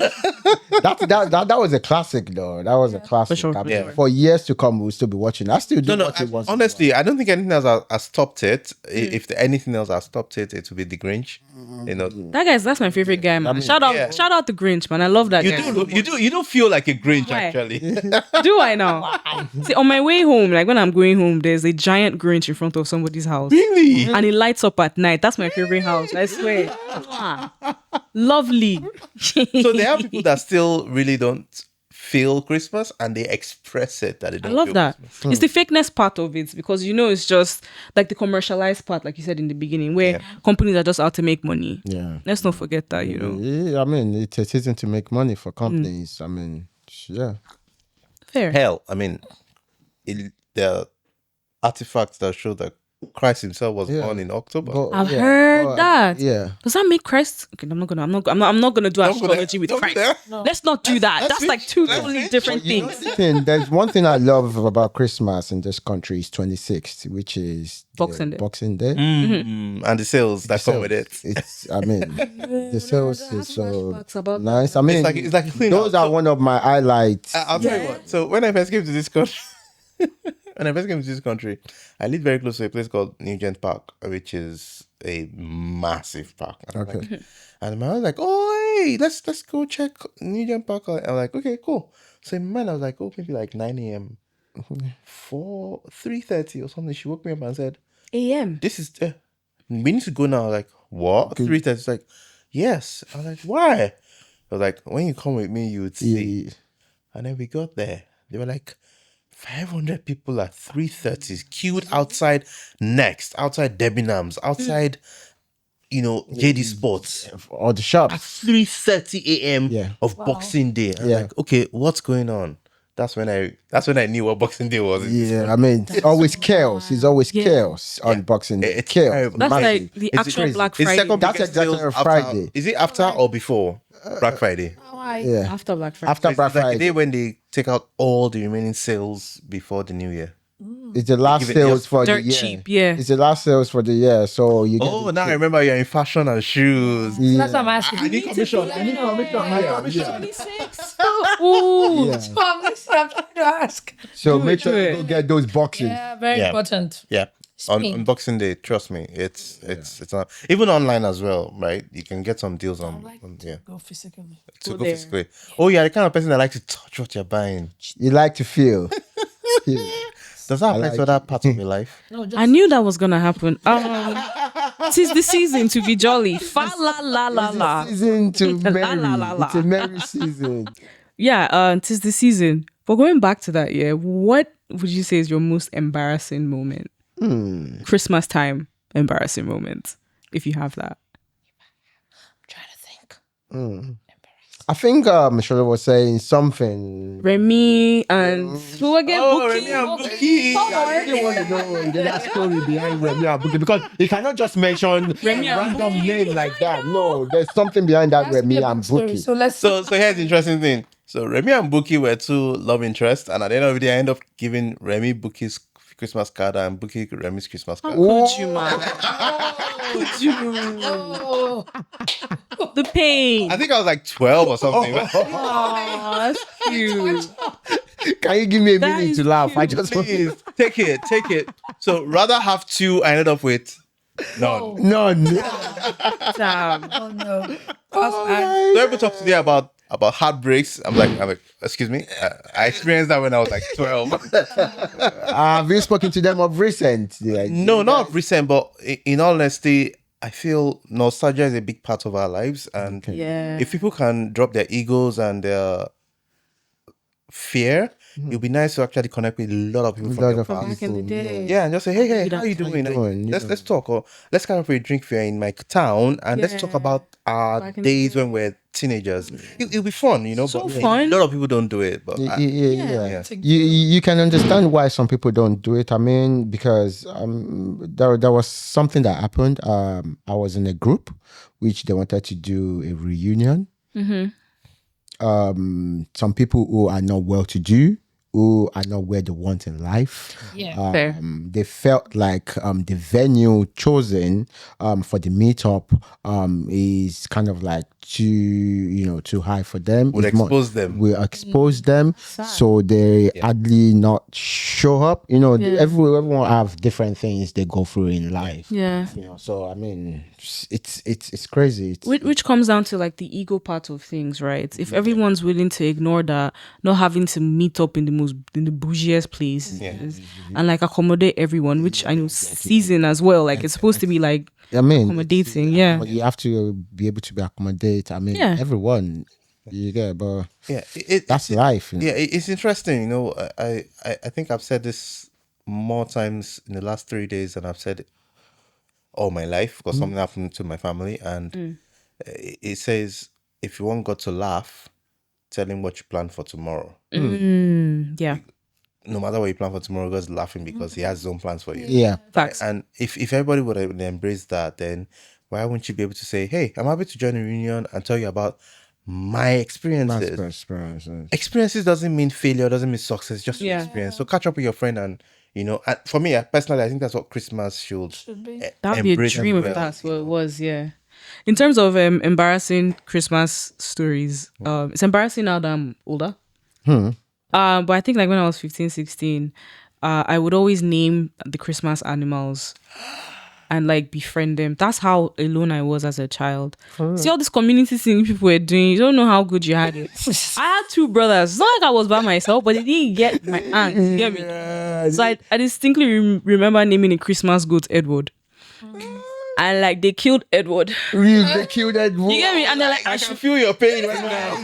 that was a classic, though. That was a classic.
For sure.
I mean,
Yeah.
For years to come, we'll still be watching. I still do
No.
watch it once.
Honestly, I don't think anything else has stopped it. If anything else has stopped it, it will be the Grinch.
That's my favorite guy, man. Shout out the Grinch, man. I love that guy.
You you don't feel like a Grinch,
Why?
actually.
Do I now? See, on my way home, like when I'm going home, there's a giant Grinch in front of somebody's house.
Really?
And it lights up at night. That's my favorite house. I swear. Mwah. Lovely.
So there are people that still really don't feel Christmas and they express it that they
I
don't
love
feel
that.
Christmas.
It's the fakeness part of it because it's just like the commercialized part, like you said in the beginning, where companies are just out to make money.
Yeah.
Let's not forget that,
Yeah, I mean, it's a season to make money for companies. I mean, yeah.
Fair.
Hell, I mean, there are artifacts that show that Christ himself was born in October.
I've heard that.
Yeah.
Does that make Christ? Okay, I'm not gonna do astrology with
Don't go
Christ.
there.
No.
Let's not do that. That's like two totally different things.
There's one thing I love about Christmas in this country is 26th, which is
Boxing Day.
Boxing Day.
And the sales that come with it.
It's, I mean, the sales is so
flashbacks about
nice. I mean,
It's like a clean
those
out.
are one of my highlights.
I'll tell you what. So when I first came to this country, I lived very close to a place called Nugent Park, which is a massive park.
Okay.
And my mom was like, "Oh, hey, let's go check Nugent Park." I'm like, "Okay, cool." So in my mind, I was like, "Oh, maybe like 9 a.m. 3:30 or something." She woke me up and said,
AM.
"This is we need to go now." Like, what? 3:30? It's like, yes. I was like, why? I was like, when you come with me, you would see.
Yeah.
And then we got there. They were like 500 people at 3:30 queued outside Debenhams, outside, JD Sports
Or the
at
shops.
3:30 a.m.
Yeah.
of Boxing Day. I'm
Yeah.
like, okay, what's going on? That's when I knew what Boxing Day was.
Yeah, I mean, it's always chaos. It's always chaos on Boxing Day.
It's
Chaos.
terrible.
That's
Massive.
like the
It's
actual
crazy.
Black
It's
Friday.
second
That's
biggest
exactly
sales
a Friday.
Is it after or before Black Friday?
Yeah.
After Black Friday.
After
It's
Black
like the day
Friday.
when they take out all the remaining sales before the new year.
It's the last
Give it
sales
just
for the
Dirt
year.
cheap, yeah.
It's the last sales for the year. So you get
Oh, now I remember you're in fashion and shoes.
That's what I'm asking.
I need commission. I need commission.
26. Ooh.
Yeah.
So I'm trying to ask.
So make sure
do
you
it.
go get those boxes.
Yeah, very
Yeah.
important.
Yeah. On
Spain.
Boxing Day, trust me, it's not even online as well, right? You can get some deals on
Go physically.
to
Go
go
there.
physically. Oh, you're the kind of person that likes to touch what you're buying.
You like to feel. Feel.
Does that apply
like
to other parts of your life?
No, just
I knew that was gonna happen. Tis the season to be jolly. Fa la la la la.
Season to
La,
merry.
la, la, la.
It's a merry season.
Yeah, tis the season. But going back to that, what would you say is your most embarrassing moment? Christmas time embarrassing moment, if you have that.
I'm trying to think.
I think Michelle was saying something.
Remy and who again? Bookie?
Remy and Bookie.
I really want to know that story behind Remy and Bookie because you cannot just mention
Remy and
random name like that. No, there's something behind that Remy and Bookie.
So let's
So here's the interesting thing. So Remy and Bookie were two love interests, and at the end of the day, I end up giving Remy Bookie's Christmas card and Bookie Remy's Christmas card.
Could you, man? Could you?
Oh,
The pain.
I think I was like 12 or something.
Aw, that's cute.
Can you give me a
That
minute
is
to laugh? I
cute.
just want
Please take it. So rather have two, I ended up with none.
none.
Damn.
oh no.
So everybody talk today about heartbreaks. I'm like, excuse me. I experienced that when I was like 12.
Have you spoken to them of recent? Like,
No, not recent, but in all honesty, I feel nostalgia is a big part of our lives, and
Yeah.
if people can drop their egos and their fear, it'd be nice to actually connect with a lot of people from
lot
your
of
past.
Back in the day.
Yeah, and just say, hey,
Good
how you
afternoon.
doing?
doing?
Let's talk, or let's come up for a drink if you're in my town, and let's talk
Yeah.
about our
Back in the
days
day.
when we're teenagers. It'll be fun,
So
but
fun.
a lot of people don't do it. But
Yeah.
Take-
You can understand why some people don't do it. I mean, because there was something that happened. I was in a group which they wanted to do a reunion. Some people who are not well to do who are not where they want in life.
Yeah.
Fair.
They felt like the venue chosen for the meetup is kind of like too high for them.
Would
It's more-
expose them.
Will expose them, so they hardly not show up. Everyone have different things they go through in life.
Yeah.
So I mean, it's crazy.
Which comes down to like the ego part of things, right? If everyone's willing to ignore that, not having to meet up in the bougiest place, and like accommodate everyone, which I know season as well. Like it's supposed to be like accommodating. Yeah,
you have to be able to be accommodate. I mean, everyone. You get, but that's life.
Yeah, it's interesting. I think I've said this more times in the last 3 days than I've said it all my life, because something happened to my family, and it says, if you want God to laugh, tell him what you plan for tomorrow.
Yeah.
No matter what you plan for tomorrow, God's laughing because he has his own plans for you.
Yeah.
Facts.
And if everybody would have embraced that, then why wouldn't you be able to say, hey, I'm happy to join a reunion and tell you about my experiences. Experiences doesn't mean failure, doesn't mean success, just experience. So catch up with your friend, and and for me personally, I think that's what Christmas should
be.
That'd be a dream if that's what it was. Yeah. In terms of embarrassing Christmas stories, it's embarrassing now that I'm older. But I think like when I was 15, 16, I would always name the Christmas animals and like befriend them. That's how alone I was as a child. See all this community thing people were doing. You don't know how good you had it. I had 2 brothers. It's not like I was by myself, but they didn't get my aunt. You get me? So I distinctly remember naming a Christmas goat Edward. And like they killed Edward.
They killed Edward.
You get me? And they're like,
I should feel your pain right now.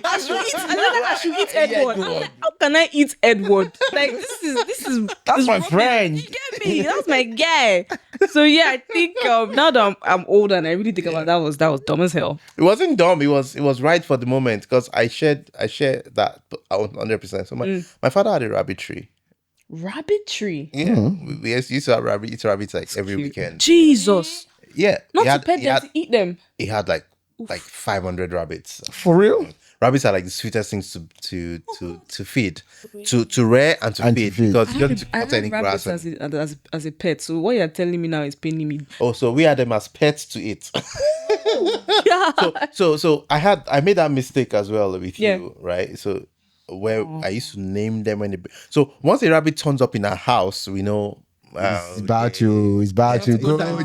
I should eat Edward. I'm like, how can I eat Edward? Like this
That's my friend.
You get me? That's my guy. So yeah, I think now that I'm older and I really think about that was dumb as hell.
It wasn't dumb. It was right for the moment, because I shared that 100%. So my father had a rabbit tree.
Rabbit tree.
Yeah, we used to have rabbits like every weekend.
Jesus.
Yeah,
Not to pet them, to eat them.
He had like 500 rabbits.
For real?
Rabbits are like the sweetest things to feed, to rear and to feed, because you don't need to cut any grass.
As a pet. So what you're telling me now is paining me.
Oh, so we had them as pets to eat.
Yeah.
So I made that mistake as well with you, right? So where I used to name them so once a rabbit turns up in our house, we know
it's about to go down.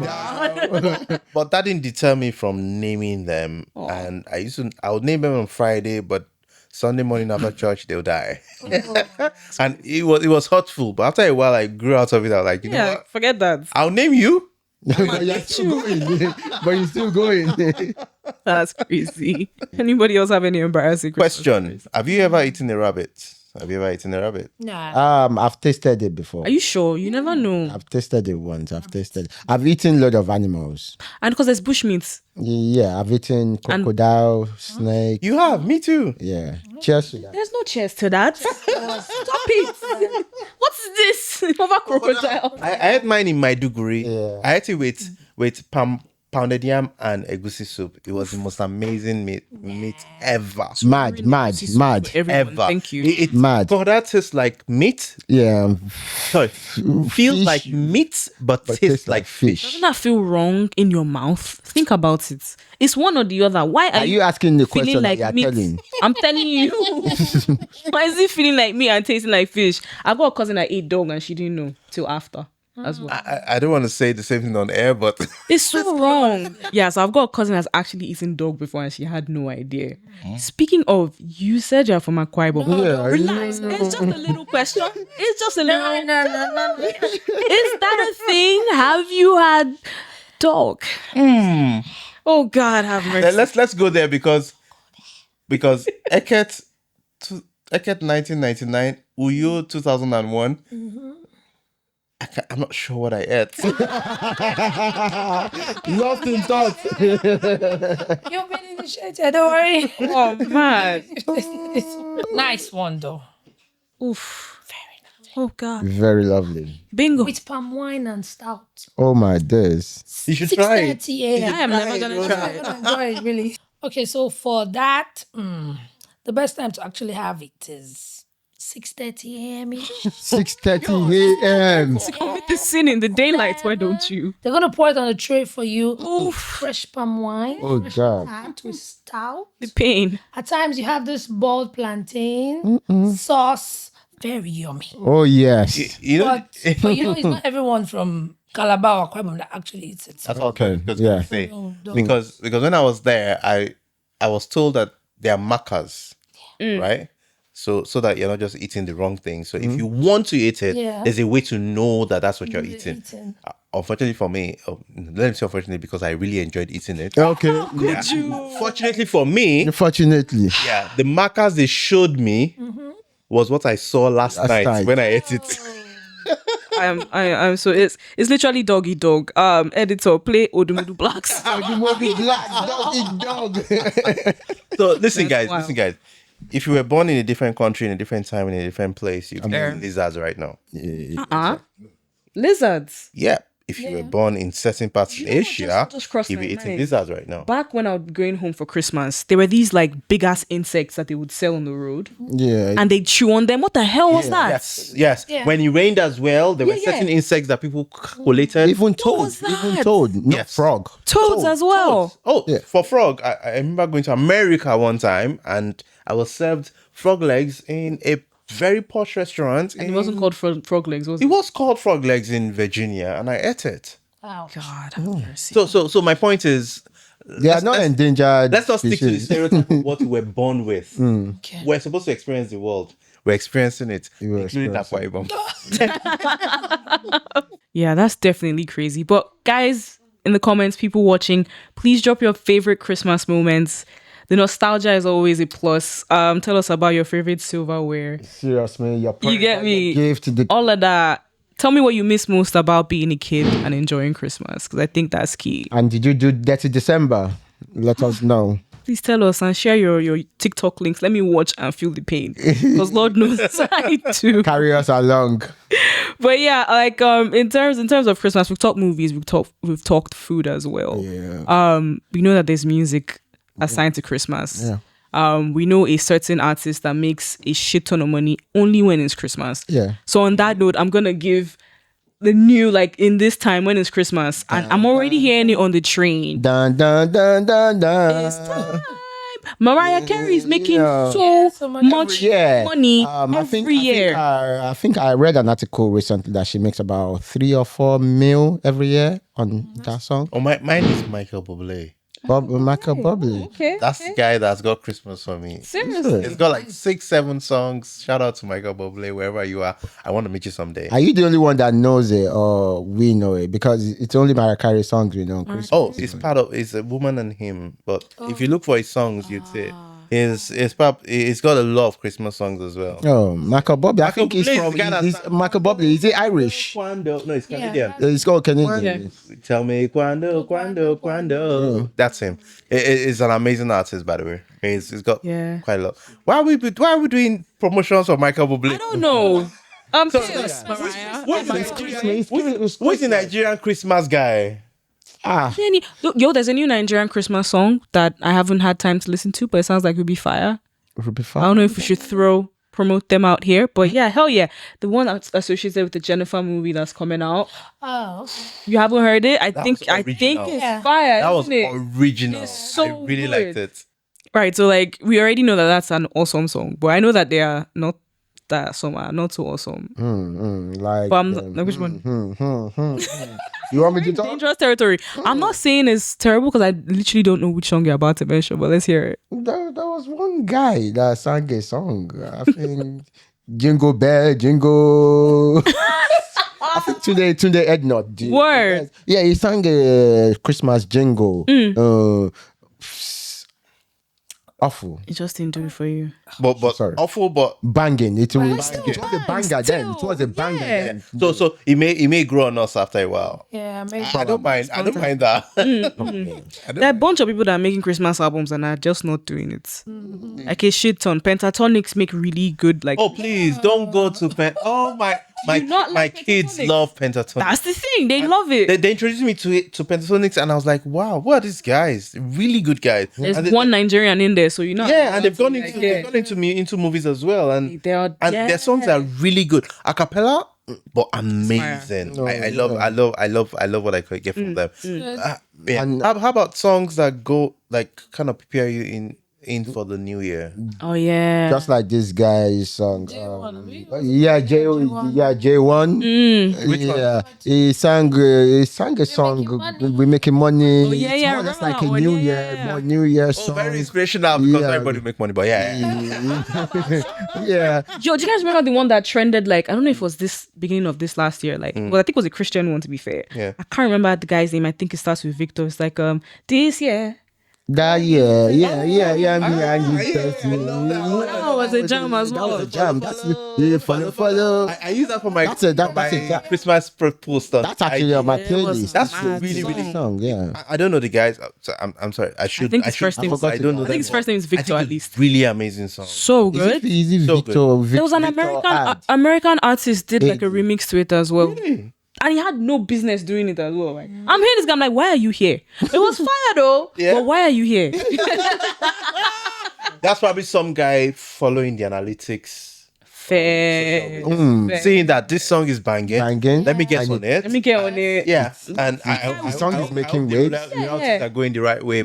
But that didn't deter me from naming them. And I would name them on Friday, but Sunday morning after church they'll die. And it was hurtful, but after a while I grew out of it. I was like, you know what?
Forget that.
I'll name you.
But you're still going.
That's crazy. Anybody else have any embarrassing
Question: have you ever eaten a rabbit?
Nah.
I've tasted it before.
Are you sure? You never know.
I've tasted it once. I've eaten a lot of animals.
And because there's bushmeat.
Yeah, I've eaten crocodile, snake.
You have? Me too.
Yeah. Cheers to that.
There's no cheers to that. Stop it. What's this? Over crocodile.
I had mine in Maiduguri.
Yeah.
I had it with pounded yam and egusi soup. It was the most amazing meat ever.
Mad.
Everyone,
Ever.
Thank you.
It
Mad.
Crocodile tastes like meat.
Yeah.
Sorry, feels
Fish,
like meat, but tastes like fish.
Doesn't that feel wrong in your mouth? Think about it. It's one or the other. Why
Are you asking the
feeling
question
like
that
meat?
you're telling?
I'm telling you. Why is it feeling like me and tasting like fish? I got a cousin that ate dog and she didn't know till after as well.
I don't want to say the same thing on air, but
It's so wrong. Yeah, so I've got a cousin that's actually eaten dog before and she had no idea. Speaking of, you said you're from Akwa Ibom.
Yeah,
Relax. It's just a little question. It's just a little.
No.
Is that a thing? Have you had dog? Oh God, have mercy.
let's go there because Eket 1999, Uyo 2001. I'm not sure what I ate.
Lost in thought.
You've been initiated, don't worry.
Oh man.
Nice one though.
Oof. Oh God.
Very lovely.
Bingo.
With palm wine and stout.
Oh my days.
You should try it.
6:30 a.m.
I am never gonna try
I'm
it.
gonna enjoy it, really. Okay, so for that, the best time to actually have it is 6:30 a.m.
6:30 a.m.
Commit the sin in the daylight. Why don't you?
They're gonna pour it on a tray for you. Ooh, fresh palm wine.
Oh,
fresh
God.
tart with stout.
The pain.
At times you have this boiled plantain sauce. Very yummy.
Oh, yes.
You know,
But you know, it's not everyone from Calabar or Kwabam that actually eats it.
that's all
Okay,
because
yeah.
because when I was there, I was told that they are markers, right? So that you're not just eating the wrong thing. So if you want to eat it,
Yeah.
there's a way to know that that's what you're eating.
eating.
Unfortunately for me, let me say unfortunately because I really enjoyed eating it.
Okay.
Yeah. Fortunately for me,
Unfortunately.
yeah, the markers they showed me was what I saw last night when I ate it.
I'm so it's literally dog eat dog. Editor, play Odumodu Blacks.
Dog.
So listen,
That's
guys.
wild.
If you were born in a different country, in a different time, in a different place, you'd be
Fair.
eating lizards right now.
Lizards.
Yeah. If you were born in certain parts in Asia,
just crossed
you'd be
my
eating
mind.
lizards right now.
Back when I was going home for Christmas, there were these like big ass insects that they would sell on the road,
Yeah.
and they chew on them. What the hell was that?
Yes.
Yeah.
When it rained as well, there were
Yeah,
certain insects that people collated.
Even toad.
was that?
Even toad. Not
Yes.
frog.
Toads as well.
Oh,
Yeah.
for frog, I remember going to America one time and I was served frog legs in a very posh restaurant.
And it wasn't called frog legs, was
It
it?
was called frog legs in Virginia, and I ate it.
Wow.
God have mercy.
So my point is,
They are not endangered.
let's not stick to the
species.
stereotype of what we were born with.
Okay.
We're supposed to experience the world. We're experiencing it,
were
including that
experiencing
Ibom.
Yeah, that's definitely crazy. But guys, in the comments, people watching, please drop your favorite Christmas moments. The nostalgia is always a plus. Tell us about your favorite silverware.
Serious, man.
You get me?
Gave to the
All of that. Tell me what you miss most about being a kid and enjoying Christmas, because I think that's key.
And did you do Dirty December? Let us know.
Please tell us and share your TikTok links. Let me watch and feel the pain, because Lord knows I do.
Carry us along.
But yeah, like in terms of Christmas, we've talked movies, we've talked food as well.
Yeah.
We know that there's music assigned to Christmas.
Yeah.
We know a certain artist that makes a shit ton of money only when it's Christmas.
Yeah.
So on that note, I'm gonna give the new, like, in this time when it's Christmas, and I'm already hearing it on the train.
Dun dun dun dun
It's
dun.
time. Mariah Carey is making
Yeah.
so
much
much
Yeah.
money
I
every year.
I think I read an article recently that she makes about 3 or 4 mil every year on that song.
Oh, mine is Michael Bublé.
Michael Bublé.
Okay.
That's the guy that's got Christmas for me.
Seriously.
It's got like 6-7 songs. Shout out to Michael Bublé, wherever you are. I want to meet you someday.
Are you the only one that knows it, or we know it? Because it's only Mariah Carey songs we know. Chris.
Oh, it's a woman and him. But if you look for his songs, you'd say it's got a lot of Christmas songs as well.
Oh, Michael Bublé. I think he's
Bublé is
from
the guy
he's
that's-
Michael Bublé. Is he Irish?
Quando? No, it's Canadian.
He's called Canadian.
Tell me quando. That's him. It's an amazing artist, by the way. He's got quite a lot. Why are we doing promotions for Michael Bublé?
I don't know. I'm serious, Mariah.
Who's the Nigerian Christmas guy?
There's a new Nigerian Christmas song that I haven't had time to listen to, but it sounds like it would be fire.
Ruby
I don't know if we should promote them out here, but yeah, hell yeah. The one that's associated with the Jennifer movie that's coming out.
Oh.
You haven't heard it? I think
was original.
it's
Yeah.
fire.
That was
isn't it?
original.
It's so
I really
good.
liked it.
Right, so like we already know that that's an awesome song, but I know that they are not that some are not so awesome.
like
But I'm like, which one?
you want me to talk?
Dangerous territory. I'm not saying it's terrible because I literally don't know which song you're about to mention, but let's hear it.
There was one guy that sang a song. I think Jingle Bell, Jingle. I think Tunde Ednot did.
Word.
Yeah, he sang a Christmas jingle. Awful.
It just didn't do it for you.
But
Sorry.
awful, but
Banging. It was
still
a banger then. It was a banger then.
so it may grow on us after a while.
Yeah, maybe.
I don't mind that.
There are a bunch of people that are making Christmas albums and are just not doing it. Like a shit ton. Pentatonics make really good, like,
Oh please don't go to pen. Oh my! my kids love Pentatonics.
That's the thing. They love it.
They introduced me to Pentatonics, and I was like, wow, what are these guys? Really good guys.
There's
And
one Nigerian in there, so you know.
yeah, and they've gone into movies as well, and their songs are really good. A cappella, but amazing. I love what I could get from them. And how about songs that go like kind of prepare you in for the new year?
Oh yeah.
Just like this guy's song. J1. Yeah, he sang a song. We're making money.
Oh, yeah,
It's
yeah,
more or less
I
like a
remember
New
that one,
Year,
yeah.
more New Year song.
Very inspirational because everybody make money, but
Yeah.
Yo, do you guys remember the one that trended? Like, I don't know if it was this beginning of this last year. Like, well, I think it was a Christian one, to be fair.
Yeah.
I can't remember the guy's name. I think it starts with Victor. It's like this year.
That yeah. Me and you
That was a jam as well.
That was a jam. That's follow.
I use that for my Christmas poster.
That's actually on my
Yeah, it was
playlist.
That's
mad
really
song.
song. Yeah.
I don't know the guys. So I'm sorry. I should.
I think his first name.
I don't know.
I think his first name is Victor at least.
Really amazing song.
So good.
Is it
So
Victor?
There was an American artist did like a remix to it as well.
Really?
And he had no business doing it as well. Like, I'm hearing this guy, I'm like, why are you here? It was fire though.
Yeah.
But why are you here?
That's probably some guy following the analytics,
Fair.
saying that this song is banging. Let me get on it.
Let me get on it.
Yeah, and
The song is making
the
waves.
royalties are going the right way.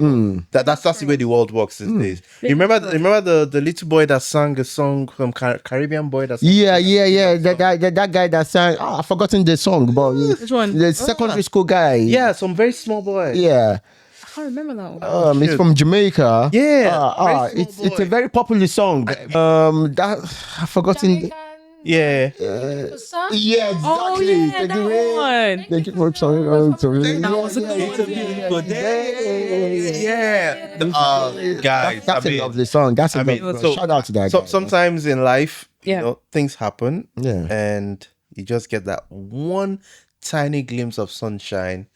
That's the way the world works these days. You remember the little boy that sang a song from Caribbean boy that sang
Yeah. That guy that sang. I've forgotten the song, but
Which one?
the secondary school guy.
yeah, some very small boy.
Yeah.
I can't remember that one.
It's from Jamaica.
Yeah, very small
it's a
boy.
very popular song. That I've forgotten.
Yeah.
Yeah, exactly.
Oh yeah, that one.
Thank you for song. That
was a good
Yeah. Guys,
That's
I
a
mean,
lovely song. That's a lovely
so-
song. Shout out to that.
So
guy.
sometimes in life,
Yeah.
things happen.
Yeah.
And you just get that one tiny glimpse of sunshine,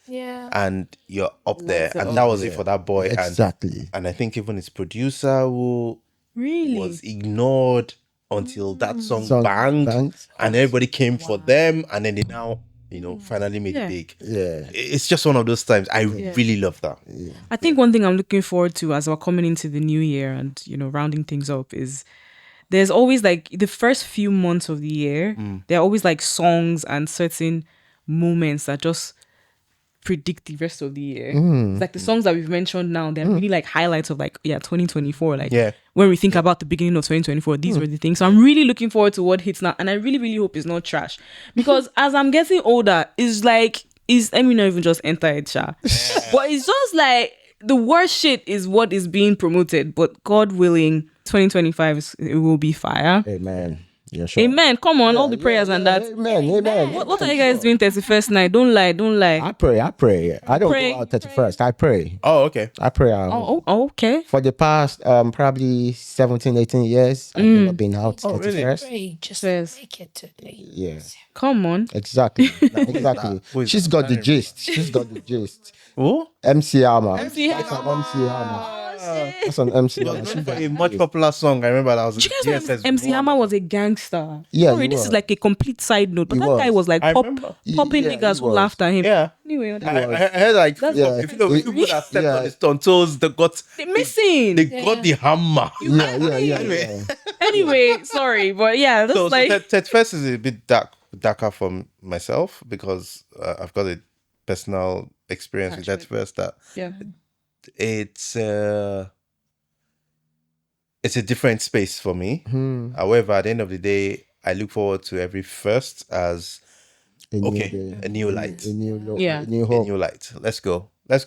and you're up there. And that was it for that boy.
Exactly.
And I think even his producer who
Really?
was ignored until that song
Song
banged,
banged.
and everybody came for them, and then they now finally made it big.
Yeah.
It's just one of those times. I really love that.
I think one thing I'm looking forward to as we're coming into the new year and, rounding things up is there's always like the first few months of the year, there are always like songs and certain moments that just predict the rest of the year. It's like the songs that we've mentioned now, they're really like highlights of 2024. Like when we think about the beginning of 2024, these were the things. So I'm really looking forward to what hits now. And I really, really hope it's not trash. Because as I'm getting older, let me not even just enter it, Sha. But it's just like the worst shit is what is being promoted. But God willing, 2025 it will be fire.
Amen. Yeah, sure.
Amen. Come on, all the prayers and that.
Amen.
What are you guys doing 31st night? Don't lie.
I pray. I don't
Pray.
go out 31st. I pray.
Oh, okay.
I pray.
Oh, okay.
For the past probably 17, 18 years, I've never been out 31st.
Pray, just
Yes.
make it today.
Yeah,
Come on.
exactly. Exactly.
Who is
She's
that?
got the gist. She's got the gist.
Who?
MC Hammer.
MC
That's an MC Hammer. That's an MC Hammer.
A much popular song. I remember that was.
Do you guys know MC Hammer was a gangster?
Yeah,
Sorry,
he
this
was.
is like a complete side note, but
He
that
was.
guy was like
I
popping
remember.
Yeah,
niggas
he
who
was.
laughed at him.
Yeah.
Anyway,
I heard like
That's-
if you people that stepped on his toes, they got
they're missing.
they got the hammer.
Yeah.
Anyway, sorry, but yeah, that's
So
like
31st is a bit darker for myself because I've got a personal experience with 31st that
yeah.
it's a different space for me. However, at the end of the day, I look forward to every first as a new light.
A new look.
Yeah.
A new
a
hope.
new light. Let's go. Let's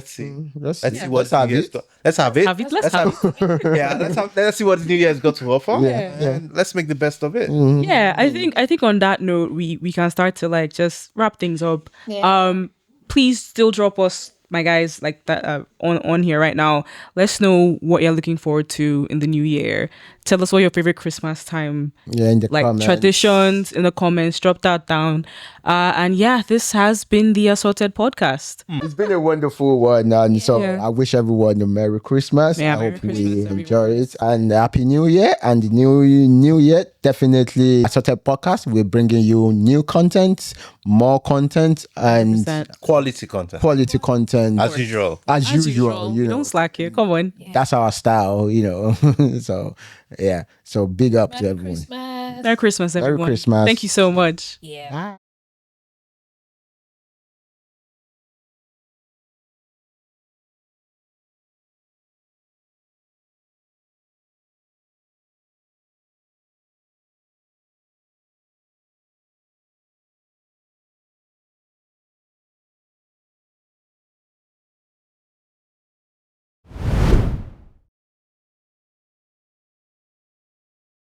see.
Let's
Let's see what
have
New Year's
it.
got. Let's have it.
Have it, let's have
it. Yeah, let's see what the New Year's got to offer.
Yeah.
And let's make the best of it.
Yeah, I think on that note we can start to like just wrap things up.
Yeah.
Please still drop us my guys like that on here right now. Let's know what you're looking forward to in the new year. Tell us what your favorite Christmas time,
in the
like
comments.
traditions, in the comments. Drop that down. And yeah, this has been the Assorted Podcast.
It's been a wonderful one, and so I wish everyone a Merry Christmas.
Yeah,
I
Merry
hope
Christmas,
we
everyone.
enjoy it, and Happy New Year. And the new year, definitely Assorted Podcast. We're bringing you new content, more content, and
100%.
Quality content.
quality content
As usual.
As usual, you know.
Don't slack here. Come on.
That's our style, you know. So yeah. So big up to everyone.
Christmas.
Merry Christmas, everyone.
Christmas.
Thank you so much.
Yeah.
Bye.